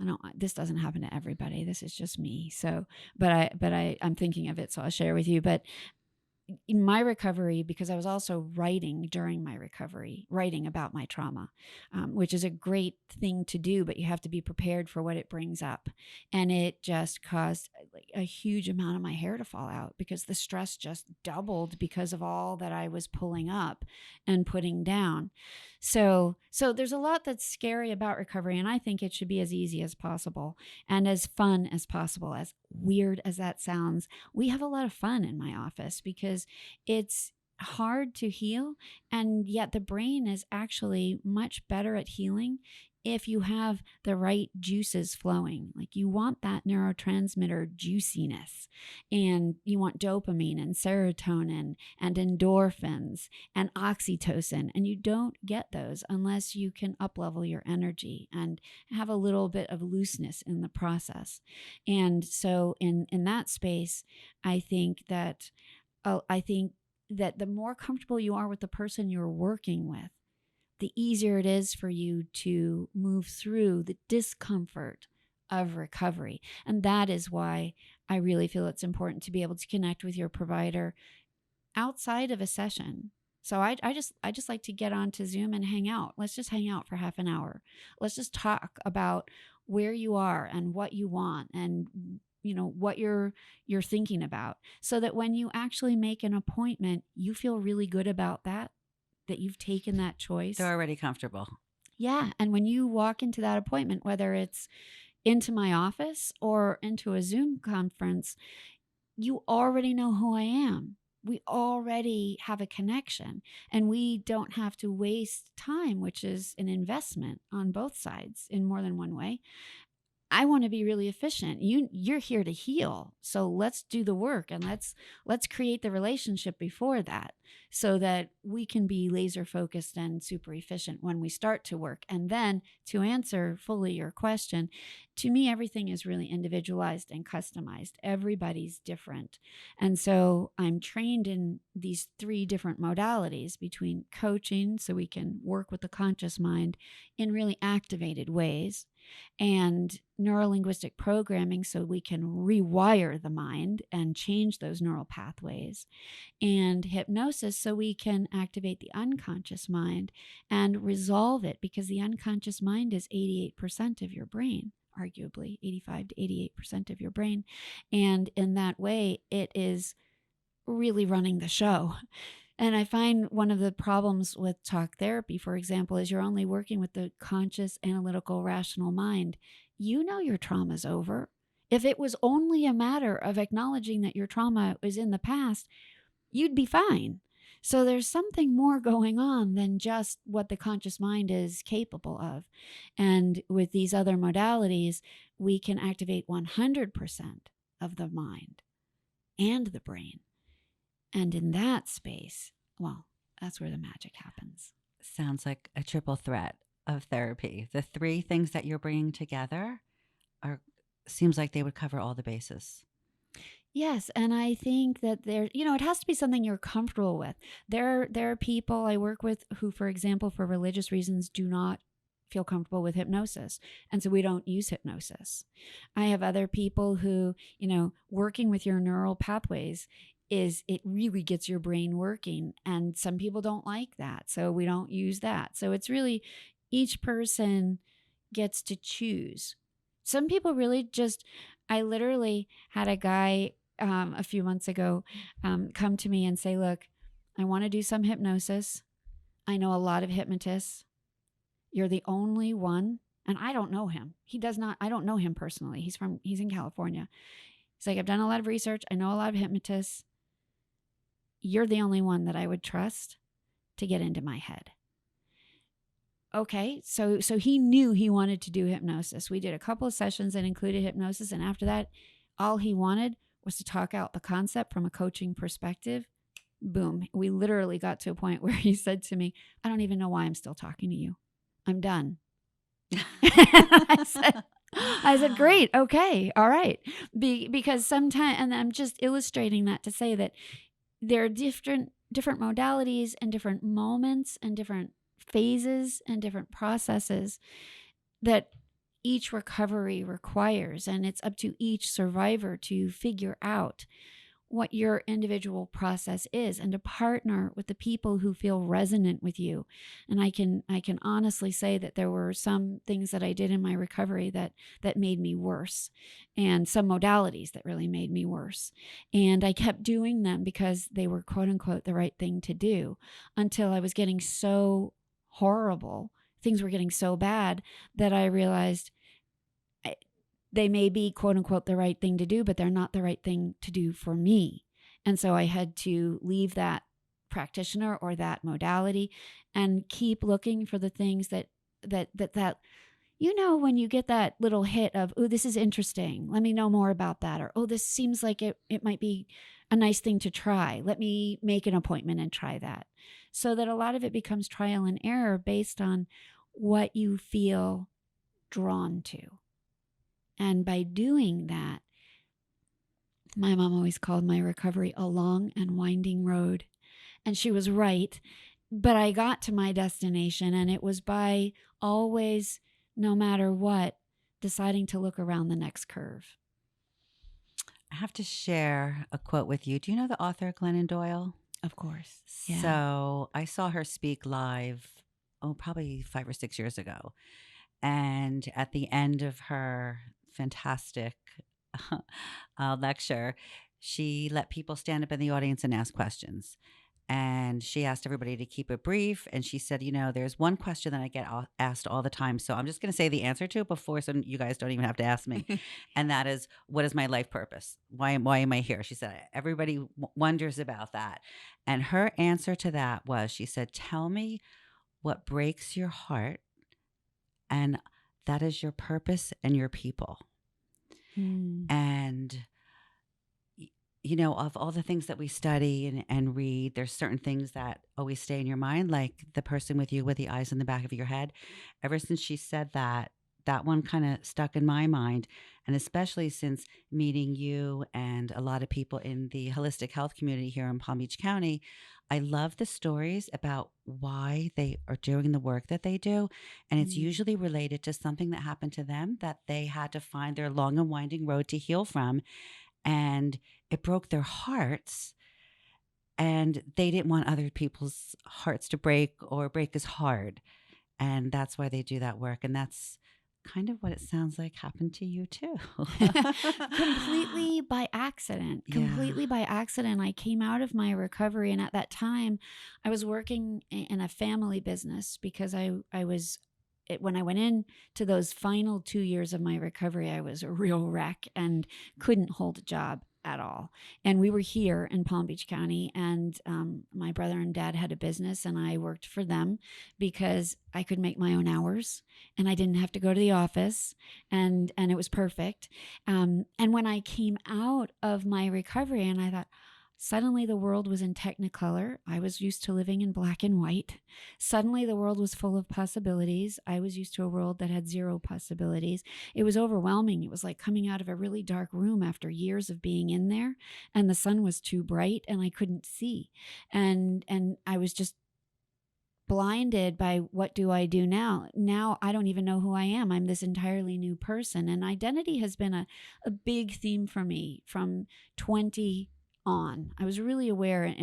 know this doesn't happen to everybody. This is just me. So, I'm thinking of it, so I'll share with you. But in my recovery, because I was also writing during my recovery, writing about my trauma, which is a great thing to do, but you have to be prepared for what it brings up. And it just caused like a huge amount of my hair to fall out, because the stress just doubled because of all that I was pulling up and putting down. So there's a lot that's scary about recovery, and I think it should be as easy as possible and as fun as possible. As weird as that sounds, we have a lot of fun in my office because it's hard to heal, and yet the brain is actually much better at healing if you have the right juices flowing. Like, you want that neurotransmitter juiciness, and you want dopamine and serotonin and endorphins and oxytocin, and you don't get those unless you can up-level your energy and have a little bit of looseness in the process. And so in that space, I think that the more comfortable you are with the person you're working with, the easier it is for you to move through the discomfort of recovery. And that is why I really feel it's important to be able to connect with your provider outside of a session. So I just like to get onto Zoom and hang out. Let's just hang out for half an hour. Let's just talk about where you are and what you want, and what you're thinking about, so that when you actually make an appointment, you feel really good about that you've taken that choice. They're already comfortable. Yeah. And when you walk into that appointment, whether it's into my office or into a Zoom conference, you already know who I am. We already have a connection, and we don't have to waste time, which is an investment on both sides in more than one way. I want to be really efficient. You're here to heal. So let's do the work, and let's create the relationship before that, so that we can be laser focused and super efficient when we start to work. And then, to answer fully your question, to me, everything is really individualized and customized. Everybody's different. And so I'm trained in these 3 different modalities, between coaching, so we can work with the conscious mind in really activated ways, and neurolinguistic programming, so we can rewire the mind and change those neural pathways, and hypnosis, so we can activate the unconscious mind and resolve it, because the unconscious mind is 88% of your brain, arguably 85 to 88% of your brain. And in that way, it is really running the show. And I find one of the problems with talk therapy, for example, is you're only working with the conscious, analytical, rational mind. You know your trauma's over. If it was only a matter of acknowledging that your trauma was in the past, you'd be fine. So there's something more going on than just what the conscious mind is capable of. And with these other modalities, we can activate 100% of the mind and the brain. And in that space, well, that's where the magic happens. Sounds like a triple threat of therapy. The 3 things that you're bringing together seems like they would cover all the bases. Yes, and I think that it has to be something you're comfortable with. There are people I work with who, for example, for religious reasons, do not feel comfortable with hypnosis, and so we don't use hypnosis. I have other people who, working with your neural pathways, it really gets your brain working, and some people don't like that, so we don't use that. So it's really, each person gets to choose. Some people really just, I literally had a guy a few months ago come to me and say, look, I want to do some hypnosis. I know a lot of hypnotists. You're the only one. And I don't know him. I don't know him personally. He's in California. He's like, I've done a lot of research. I know a lot of hypnotists. You're the only one that I would trust to get into my head. Okay, so he knew he wanted to do hypnosis. We did a couple of sessions that included hypnosis, and after that, all he wanted was to talk out the concept from a coaching perspective. Boom. We literally got to a point where he said to me, I don't even know why I'm still talking to you. I'm done. I said, great. Okay. All right. Because sometimes, and I'm just illustrating that to say that there are different modalities and different moments and different phases and different processes that each recovery requires. And it's up to each survivor to figure out what your individual process is, and to partner with the people who feel resonant with you. And I can honestly say that there were some things that I did in my recovery that made me worse, and some modalities that really made me worse. And I kept doing them because they were, quote unquote, the right thing to do, until I was getting so horrible. Things were getting so bad that I realized they may be, quote unquote, the right thing to do, but they're not the right thing to do for me. And so I had to leave that practitioner or that modality and keep looking for the things that when you get that little hit of, oh, this is interesting, let me know more about that. Or, oh, this seems like it might be a nice thing to try. Let me make an appointment and try that. So that a lot of it becomes trial and error based on what you feel drawn to. And by doing that, my mom always called my recovery a long and winding road. And she was right. But I got to my destination, and it was by always, no matter what, deciding to look around the next curve. I have to share a quote with you. Do you know the author Glennon Doyle? Of course. Yeah. So I saw her speak live, probably 5 or 6 years ago. And at the end of her fantastic lecture, she let people stand up in the audience and ask questions. And she asked everybody to keep it brief. And she said, there's one question that I get asked all the time. So I'm just going to say the answer to it before, so you guys don't even have to ask me. And that is, what is my life purpose? Why am I here? She said, everybody wonders about that. And her answer to that was, she said, tell me what breaks your heart, and that is your purpose and your people. And, you know, of all the things that we study and read, there's certain things that always stay in your mind, like the person with you with the eyes in the back of your head. Ever since she said that, that one kind of stuck in my mind. And especially since meeting you and a lot of people in the holistic health community here in Palm Beach County, I love the stories about why they are doing the work that they do. And it's usually related to something that happened to them that they had to find their long and winding road to heal from. And it broke their hearts. And they didn't want other people's hearts to break or break as hard. And that's why they do that work. And that's kind of what it sounds like happened to you too. Completely by accident. Completely by accident. I came out of my recovery, and at that time I was working in a family business because when I went in to those final 2 years of my recovery, I was a real wreck and couldn't hold a job at all. And we were here in Palm Beach County, and my brother and dad had a business, and I worked for them because I could make my own hours and I didn't have to go to the office, and it was perfect. And when I came out of my recovery, and I thought, suddenly the world was in Technicolor. I was used to living in black and white. Suddenly the world was full of possibilities. I was used to a world that had zero possibilities. It was overwhelming. It was like coming out of a really dark room after years of being in there, and the sun was too bright and I couldn't see. And I was just blinded by, what do I do now? Now I don't even know who I am. I'm this entirely new person. And identity has been a big theme for me from 20 on. I was really aware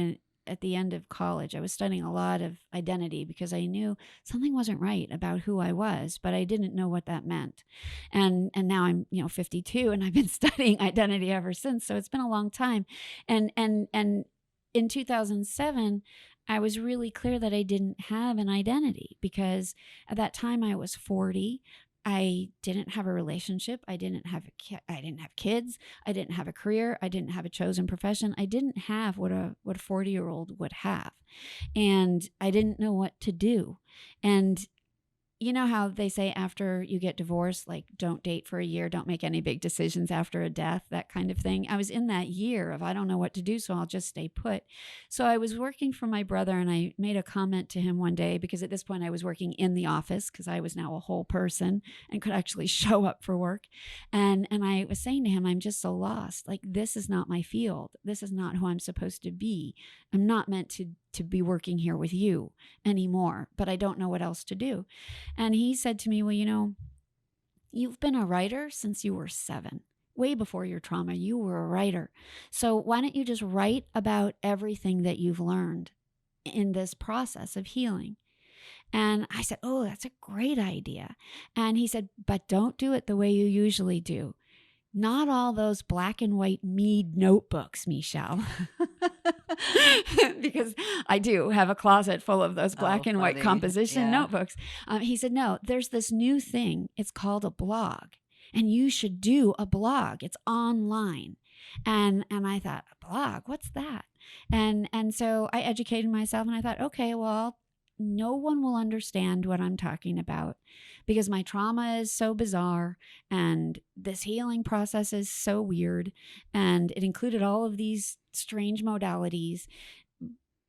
at the end of college. I was studying a lot of identity because I knew something wasn't right about who I was, but I didn't know what that meant. And now I'm, 52, and I've been studying identity ever since. So it's been a long time. And in 2007, I was really clear that I didn't have an identity because at that time I was 40. I didn't have a relationship. I didn't have kids. I didn't have a career. I didn't have a chosen profession. I didn't have what a 40-year-old would have. And I didn't know what to do. And you know how they say after you get divorced, like, don't date for a year, don't make any big decisions after a death, that kind of thing. I was in that year of, I don't know what to do, so I'll just stay put. So I was working for my brother, and I made a comment to him one day, because at this point I was working in the office because I was now a whole person and could actually show up for work. And I was saying to him, I'm just so lost. Like, this is not my field. This is not who I'm supposed to be. I'm not meant to be working here with you anymore, but I don't know what else to do. And he said to me, well, you've been a writer since you were 7. Way before your trauma, you were a writer. So why don't you just write about everything that you've learned in this process of healing? And I said, oh, that's a great idea. And he said, but don't do it the way you usually do. Not all those black and white Mead notebooks, Michele. Because I do have a closet full of those black and white composition notebooks. He said, no, there's this new thing. It's called a blog. And you should do a blog. It's online. And I thought, a blog? What's that? And so I educated myself, and I thought, okay, well, no one will understand what I'm talking about because my trauma is so bizarre and this healing process is so weird, and it included all of these strange modalities,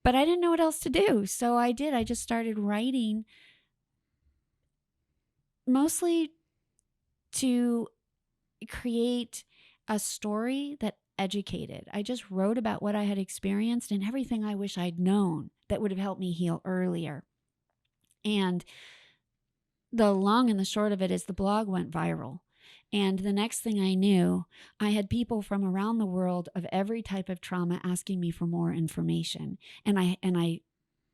but I didn't know what else to do. So I just started writing, mostly to create a story that educated. I just wrote about what I had experienced and everything I wish I'd known that would have helped me heal earlier. And the long and the short of it is the blog went viral. And the next thing I knew, I had people from around the world of every type of trauma asking me for more information. And I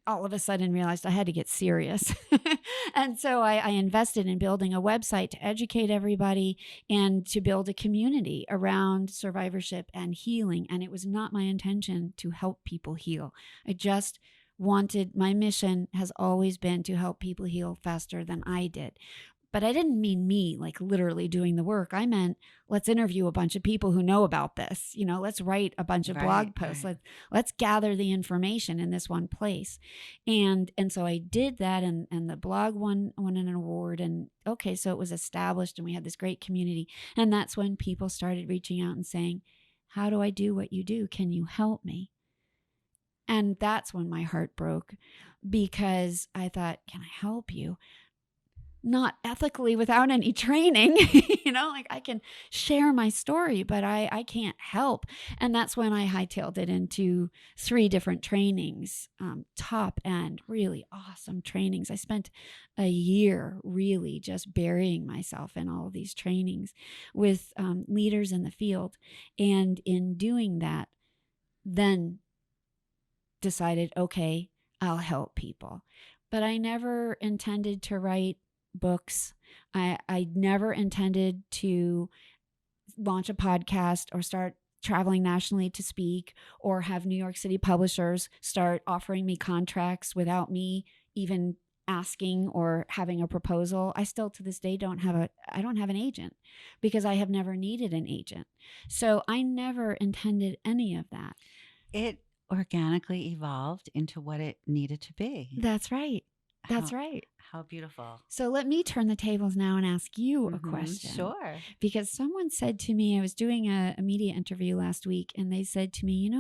all of a sudden realized I had to get serious. And so I invested in building a website to educate everybody and to build a community around survivorship and healing. And it was not my intention to help people heal. My mission has always been to help people heal faster than I did. But I didn't mean me like literally doing the work. I meant let's interview a bunch of people who know about this. Let's write a bunch of blog posts. Right. Let's gather the information in this one place. And so I did that, and the blog won an award. And okay, so it was established and we had this great community. And that's when people started reaching out and saying, how do I do what you do? Can you help me? And that's when my heart broke, because I thought, can I help you? Not ethically without any training, like I can share my story, but I can't help. And that's when I hightailed it into 3 different trainings, top end, really awesome trainings. I spent a year really just burying myself in all of these trainings with leaders in the field. And in doing that, then decided, okay, I'll help people. But I never intended to write books. I never intended to launch a podcast or start traveling nationally to speak, or have New York City publishers start offering me contracts without me even asking or having a proposal. I still to this day don't have an agent, because I have never needed an agent. So I never intended any of that. It organically evolved into what it needed to be. That's right. That's right. How beautiful. So let me turn the tables now and ask you a question. Sure. Because someone said to me, I was doing a media interview last week, and they said to me,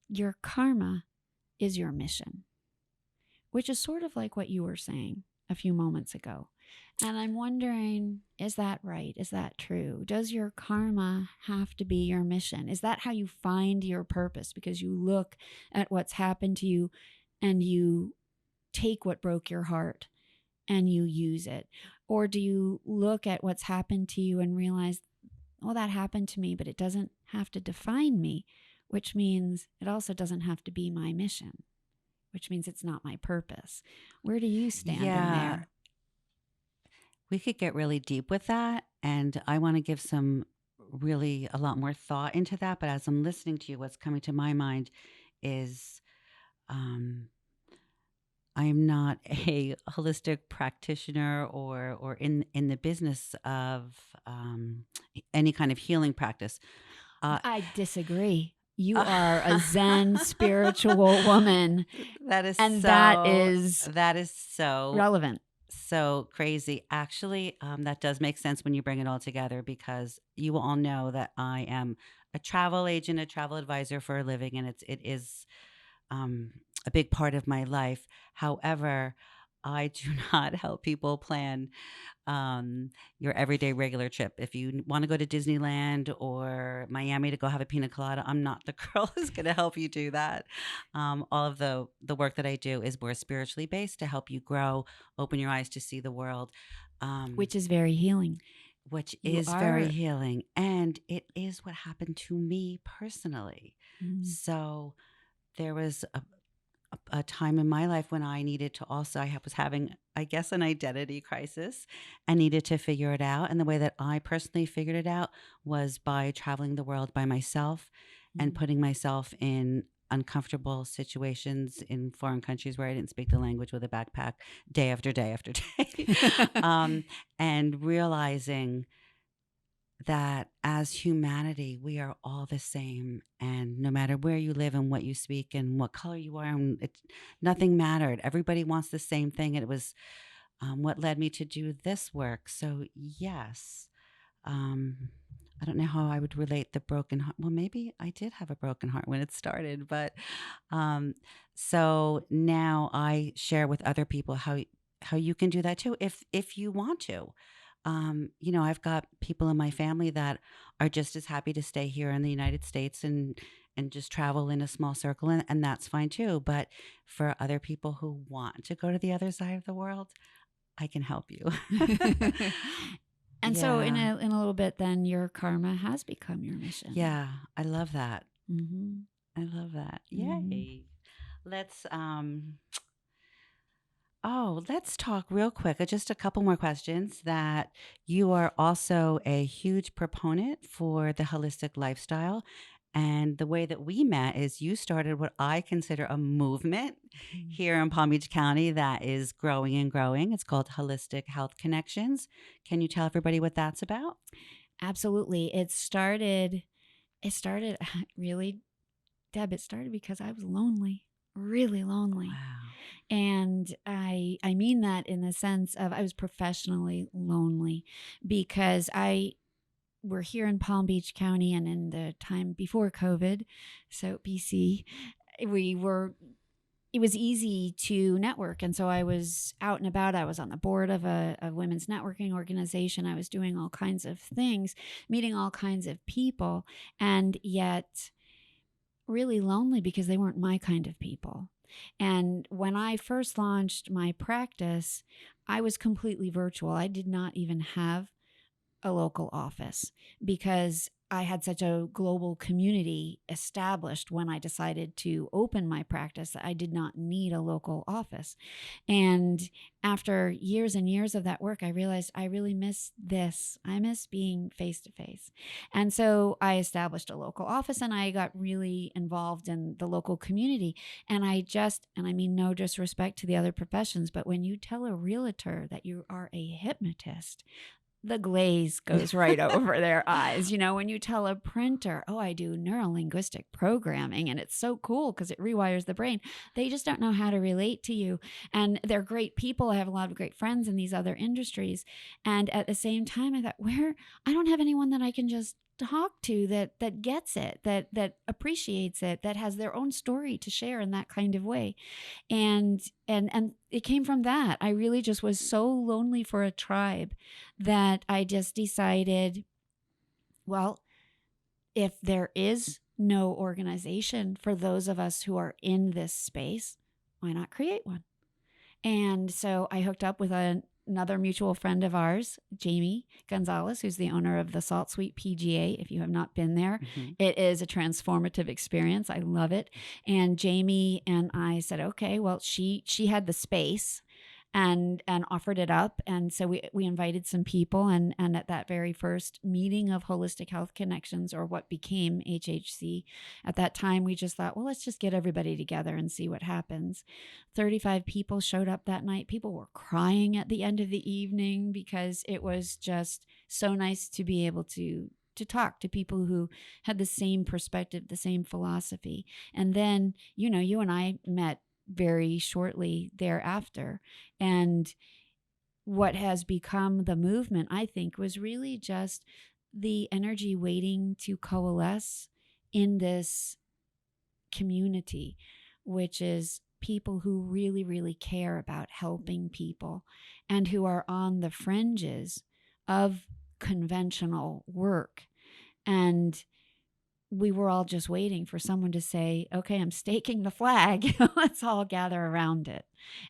your karma is your mission, which is sort of like what you were saying a few moments ago. And I'm wondering, is that right? Is that true? Does your karma have to be your mission? Is that how you find your purpose? Because you look at what's happened to you and you take what broke your heart and you use it? Or do you look at what's happened to you and realize, oh, that happened to me, but it doesn't have to define me, which means it also doesn't have to be my mission, which means it's not my purpose. Where do you stand in there? We could get really deep with that, and I want to give a lot more thought into that. But as I'm listening to you, what's coming to my mind is I am not a holistic practitioner or in the business of any kind of healing practice. I disagree. You are a Zen spiritual woman. That is that is so relevant. So crazy. Actually, that does make sense when you bring it all together, because you will all know that I am a travel agent, a travel advisor for a living, and it is a big part of my life. However, I do not help people plan your everyday regular trip. If you want to go to Disneyland or Miami to go have a pina colada, I'm not the girl who's going to help you do that. All of the work that I do is more spiritually based to help you grow, open your eyes to see the world. Which is very healing. Very healing. And it is what happened to me personally. Mm. So there was a time in my life when I needed to also, I was having, I guess, an identity crisis. I needed to figure it out. And the way that I personally figured it out was by traveling the world by myself and putting myself in uncomfortable situations in foreign countries where I didn't speak the language with a backpack day after day after day. And realizing that as humanity, we are all the same. And no matter where you live and what you speak and what color you are, and nothing mattered. Everybody wants the same thing. And it was what led me to do this work. So yes, I don't know how I would relate the broken heart. Well, maybe I did have a broken heart when it started, but so now I share with other people how you can do that too, if you want to. I've got people in my family that are just as happy to stay here in the United States and just travel in a small circle, and that's fine too. But for other people who want to go to the other side of the world, I can help you. And so in a little bit, then your karma has become your mission. Yeah, I love that. Mm-hmm. I love that. Yay. Let's talk real quick. Just a couple more questions. That you are also a huge proponent for the holistic lifestyle. And the way that we met is you started what I consider a movement here in Palm Beach County that is growing and growing. It's called Holistic Health Connections. Can you tell everybody what that's about? Absolutely. It started really, Deb, it started because I was lonely, really lonely. Wow. And I mean that in the sense of I was professionally lonely because we're here in Palm Beach County, and in the time before COVID, so BC, it was easy to network. And so I was out and about. I was on the board of a women's networking organization. I was doing all kinds of things, meeting all kinds of people, and yet really lonely because they weren't my kind of people. And when I first launched my practice, I was completely virtual. I did not even have a local office because I had such a global community established when I decided to open my practice that I did not need a local office. And after years and years of that work, I realized I really miss this. I miss being face to face. And so I established a local office and I got really involved in the local community. And I mean no disrespect to the other professions, but when you tell a realtor that you are a hypnotist, the glaze goes right over their eyes. When you tell a printer, oh, I do neurolinguistic programming and it's so cool because it rewires the brain, they just don't know how to relate to you. And they're great people. I have a lot of great friends in these other industries. And at the same time, I thought, I don't have anyone that I can just talk to that gets it, that appreciates it, that has their own story to share in that kind of way. And it came from that. I really just was so lonely for a tribe that I just decided, well, if there is no organization for those of us who are in this space, why not create one? And so I hooked up with another mutual friend of ours, Jamie Gonzalez, who's the owner of the Salt Suite PGA. If you have not been there, It is a transformative experience. I love it. And Jamie and I said, okay, well, she had the space and offered it up. And so we invited some people, and at that very first meeting of Holistic Health Connections, or what became HHC, at that time we just thought, well, let's just get everybody together and see what happens. 35 people showed up that night. People were crying at the end of the evening because it was just so nice to be able to talk to people who had the same perspective, the same philosophy. And then, you and I met very shortly thereafter. And what has become the movement, I think, was really just the energy waiting to coalesce in this community, which is people who really, really care about helping people and who are on the fringes of conventional work. And we were all just waiting for someone to say, okay, I'm staking the flag. Let's all gather around it.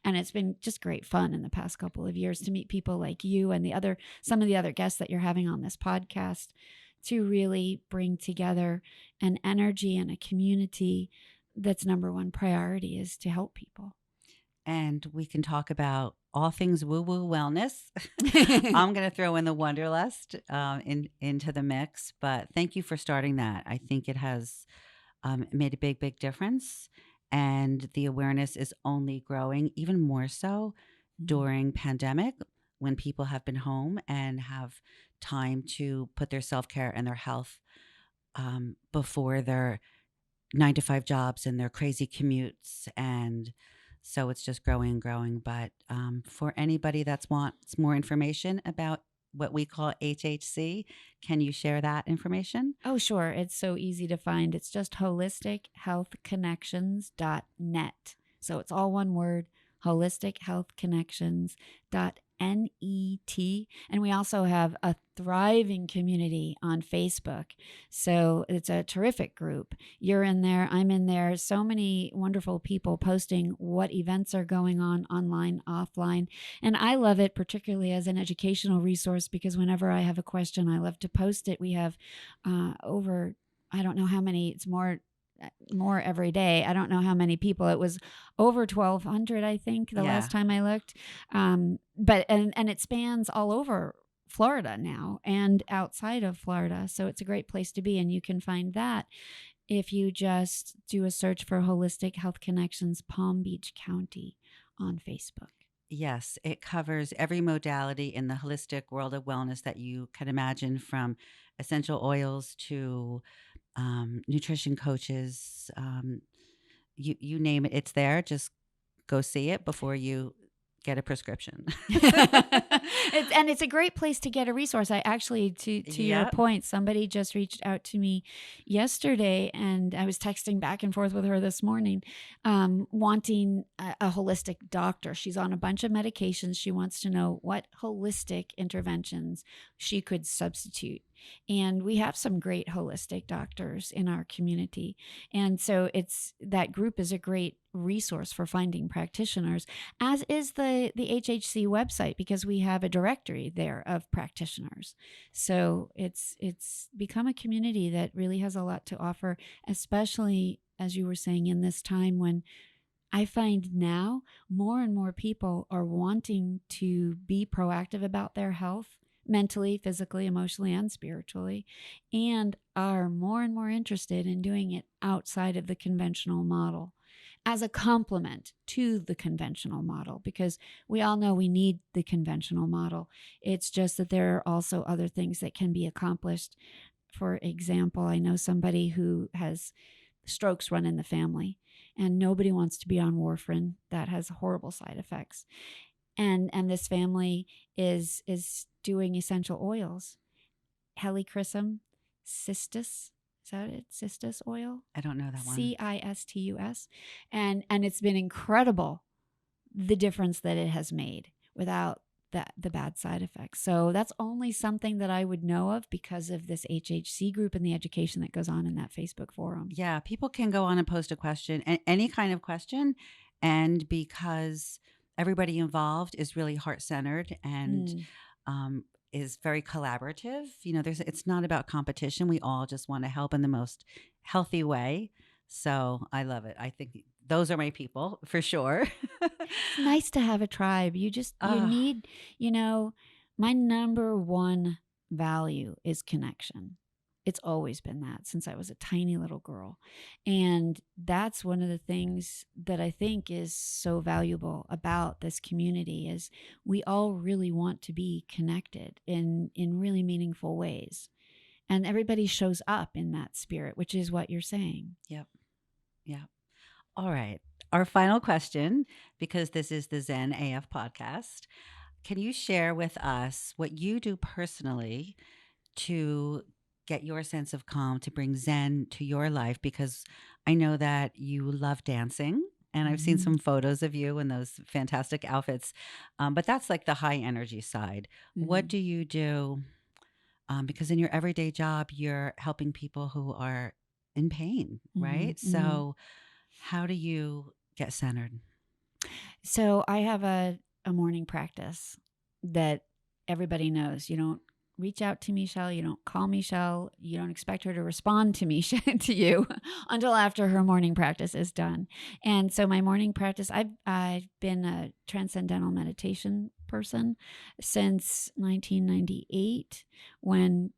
And it's been just great fun in the past couple of years to meet people like you and some of the other guests that you're having on this podcast, to really bring together an energy and a community that's number one priority is to help people. And we can talk about all things woo-woo wellness. I'm going to throw in the Wanderlust into the mix, but thank you for starting that. I think it has made a big, big difference, and the awareness is only growing, even more so during pandemic, when people have been home and have time to put their self-care and their health before their 9-to-5 jobs and their crazy commutes. And so it's just growing and growing. But for anybody that wants more information about what we call HHC, can you share that information? Oh, sure. It's so easy to find. It's just holistichealthconnections.net. So it's all one word, holistichealthconnections.net. And we also have a thriving community on Facebook. So it's a terrific group. You're in there, I'm in there. So many wonderful people posting what events are going on online, offline. And I love it particularly as an educational resource because whenever I have a question, I love to post it. We have over, I don't know how many, it's more every day. I don't know how many people. It was over 1,200, I think, the last time I looked. But it spans all over Florida now and outside of Florida. So it's a great place to be. And you can find that if you just do a search for Holistic Health Connections Palm Beach County on Facebook. Yes, it covers every modality in the holistic world of wellness that you can imagine, from essential oils to nutrition coaches. You name it, it's there. Just go see it before you get a prescription. It's a great place to get a resource. I actually, to your Yep. point, somebody just reached out to me yesterday, and I was texting back and forth with her this morning, wanting a holistic doctor. She's on a bunch of medications. She wants to know what holistic interventions she could substitute. And we have some great holistic doctors in our community. And so that group is a great resource for finding practitioners, as is the HHC website, because we have a directory there of practitioners. So it's become a community that really has a lot to offer, especially, as you were saying, in this time when I find now more and more people are wanting to be proactive about their health, mentally, physically, emotionally, and spiritually, and are more and more interested in doing it outside of the conventional model as a complement to the conventional model, because we all know we need the conventional model. It's just that there are also other things that can be accomplished. For example, I know somebody who has strokes run in the family, and nobody wants to be on warfarin. That has horrible side effects. And this family is doing essential oils, helichrysum cistus. Is that it? Cistus oil? I don't know that one. Cistus. And it's been incredible, the difference that it has made without the bad side effects. So that's only something that I would know of because of this HHC group and the education that goes on in that Facebook forum. Yeah, people can go on and post a question, any kind of question. And because everybody involved is really heart-centered and is very collaborative, it's not about competition. We all just want to help in the most healthy way. So I love it. I think those are my people for sure. It's nice to have a tribe. You need, my number one value is connection. It's always been that since I was a tiny little girl. And that's one of the things that I think is so valuable about this community is we all really want to be connected in really meaningful ways. And everybody shows up in that spirit, which is what you're saying. Yep. Yep. All right. Our final question, because this is the Zen AF podcast. Can you share with us what you do personally to get your sense of calm, to bring Zen to your life? Because I know that you love dancing, and I've seen some photos of you in those fantastic outfits. But that's like the high energy side. What do you do? Because in your everyday job, you're helping people who are in pain, right? So how do you get centered? So I have a morning practice that everybody knows. You don't reach out to Michele. You don't call Michele. You don't expect her to respond to me to you until after her morning practice is done. And so my morning practice, I've been a transcendental meditation person since 1998, when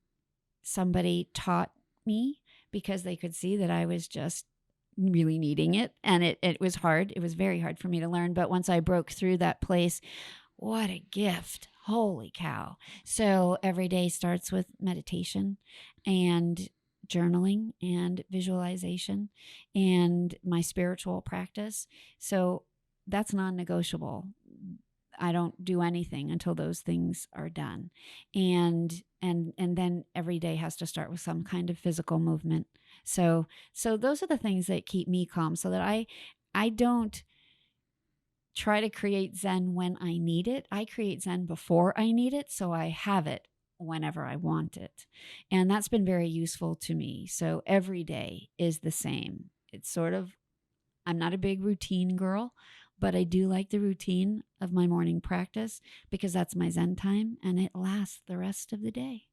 somebody taught me, because they could see that I was just really needing it. And it was hard. It was very hard for me to learn. But once I broke through that place, what a gift. Holy cow. So every day starts with meditation and journaling and visualization and my spiritual practice. So that's non-negotiable. I don't do anything until those things are done. And then every day has to start with some kind of physical movement. So those are the things that keep me calm, so that I don't try to create Zen when I need it. I create Zen before I need it, so I have it whenever I want it. And that's been very useful to me. So every day is the same. It's sort of, I'm not a big routine girl, but I do like the routine of my morning practice, because that's my Zen time and it lasts the rest of the day.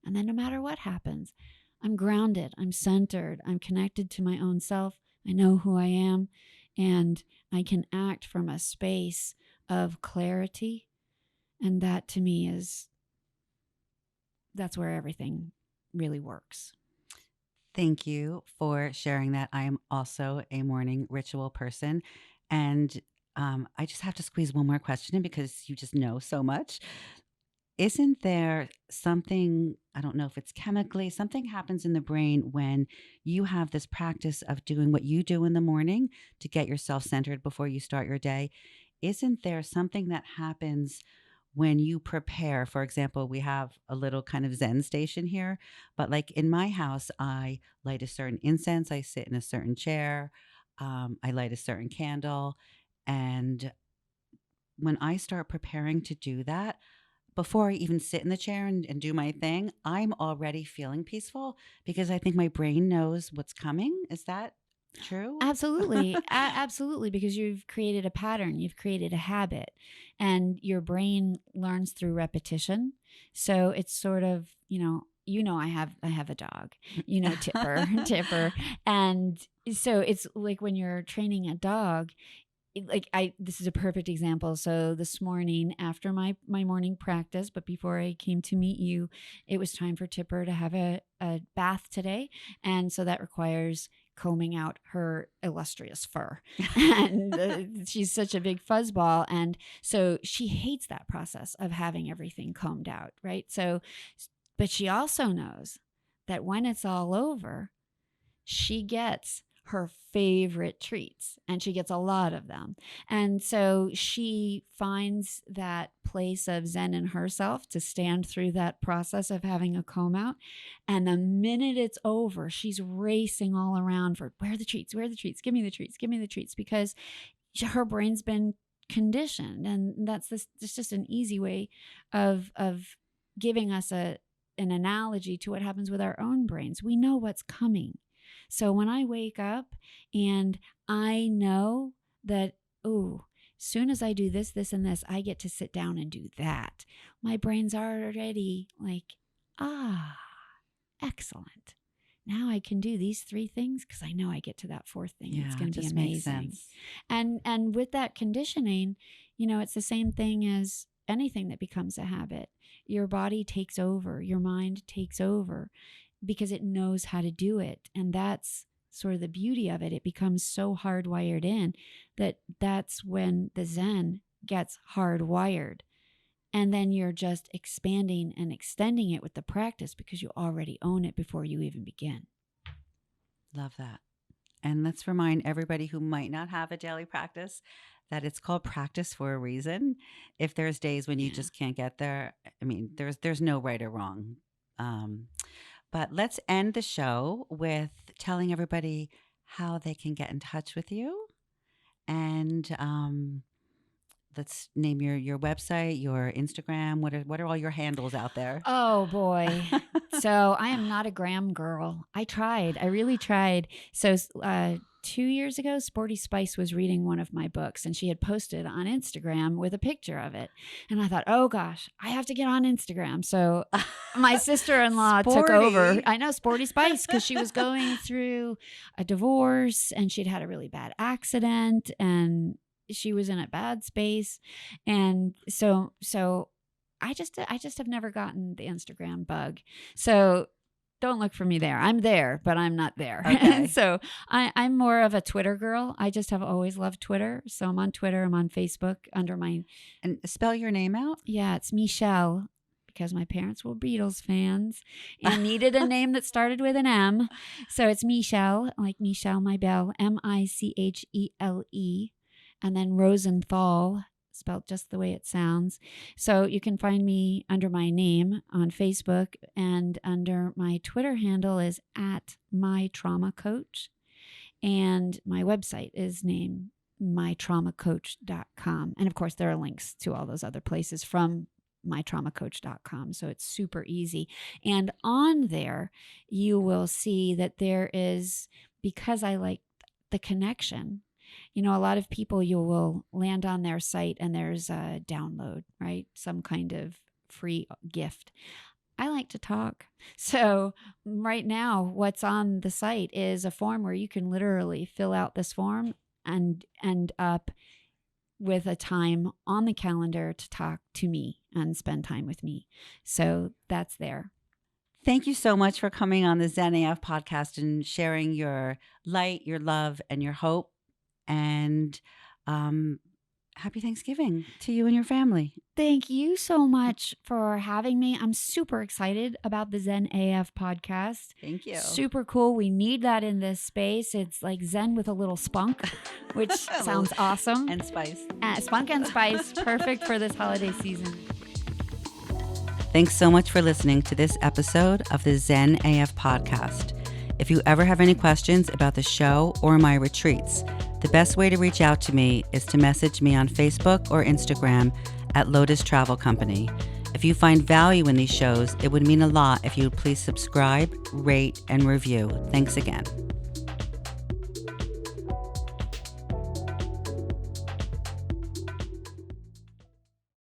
And then no matter what happens, I'm grounded, I'm centered, I'm connected to my own self. I know who I am, and I can act from a space of clarity. And that to me that's where everything really works. Thank you for sharing that. I am also a morning ritual person. And I just have to squeeze one more question in because you just know so much. Isn't there something, I don't know if it's chemically, something happens in the brain when you have this practice of doing what you do in the morning to get yourself centered before you start your day? Isn't there something that happens when you prepare? For example, we have a little kind of Zen station here, but like in my house, I light a certain incense, I sit in a certain chair, I light a certain candle. And when I start preparing to do that, before I even sit in the chair and do my thing, I'm already feeling peaceful because I think my brain knows what's coming. Is that true? Absolutely. Absolutely. Because you've created a pattern, you've created a habit, and your brain learns through repetition. So it's sort of, I have a dog, Tipper, Tipper. And so it's like when you're training a dog, this is a perfect example. So this morning after my morning practice, but before I came to meet you, it was time for Tipper to have a bath today. And so that requires combing out her illustrious fur. And she's such a big fuzzball. And so she hates that process of having everything combed out, right? So, but she also knows that when it's all over, she gets her favorite treats, and she gets a lot of them. And so she finds that place of Zen in herself to stand through that process of having a comb out. And the minute it's over, she's racing all around for where are the treats, where are the treats, give me the treats, give me the treats, because her brain's been conditioned. And it's just an easy way of giving us an analogy to what happens with our own brains. We know what's coming. So when I wake up and I know that, oh, soon as I do this, this, and this, I get to sit down and do that. My brain's already like, excellent. Now I can do these 3 things because I know I get to that 4th thing. Yeah, It's going it to be just makes amazing. sense. And with that conditioning, it's the same thing as anything that becomes a habit. Your body takes over, your mind takes over, because it knows how to do it. And that's sort of the beauty of it. It becomes so hardwired in that's when the Zen gets hardwired. And then you're just expanding and extending it with the practice because you already own it before you even begin. Love that. And let's remind everybody who might not have a daily practice that it's called practice for a reason. If there's days when you just can't get there, I mean, there's no right or wrong. Um, but let's end the show with telling everybody how they can get in touch with you. And let's name your website, your Instagram. What are all your handles out there? Oh boy. So I am not a gram girl. I really tried. So 2 years ago, Sporty Spice was reading one of my books, and she had posted on Instagram with a picture of it. And I thought, oh gosh, I have to get on Instagram. So my sister-in-law took over. Sporty. I know, Sporty Spice, because she was going through a divorce, and she'd had a really bad accident, and she was in a bad space. And so I just have never gotten the Instagram bug. So don't look for me there. I'm there, but I'm not there. Okay. So I'm more of a Twitter girl. I just have always loved Twitter. So I'm on Twitter. I'm on Facebook under my... And spell your name out. Yeah, it's Michele, because my parents were Beatles fans and needed a name that started with an M. So it's Michele, like Michele, my belle, Michele, and then Rosenthal, spelled just the way it sounds. So you can find me under my name on Facebook, and under my Twitter handle is @mytraumacoach. And my website is named mytraumacoach.com. And of course, there are links to all those other places from mytraumacoach.com. So it's super easy. And on there, you will see that there is, because I like the connection, a lot of people, you will land on their site and there's a download, right? Some kind of free gift. I like to talk. So right now, what's on the site is a form where you can literally fill out this form and end up with a time on the calendar to talk to me and spend time with me. So that's there. Thank you so much for coming on the Zen AF podcast and sharing your light, your love, and your hope. And happy Thanksgiving to you and your family. Thank you so much for having me. I'm super excited about the Zen AF podcast. Thank you. Super cool. We need that in this space. It's like Zen with a little spunk, which sounds awesome. And spice. Spunk and spice. Perfect for this holiday season. Thanks so much for listening to this episode of the Zen AF podcast. If you ever have any questions about the show or my retreats, the best way to reach out to me is to message me on Facebook or Instagram at Lotus Travel Company. If you find value in these shows, it would mean a lot if you would please subscribe, rate, and review. Thanks again.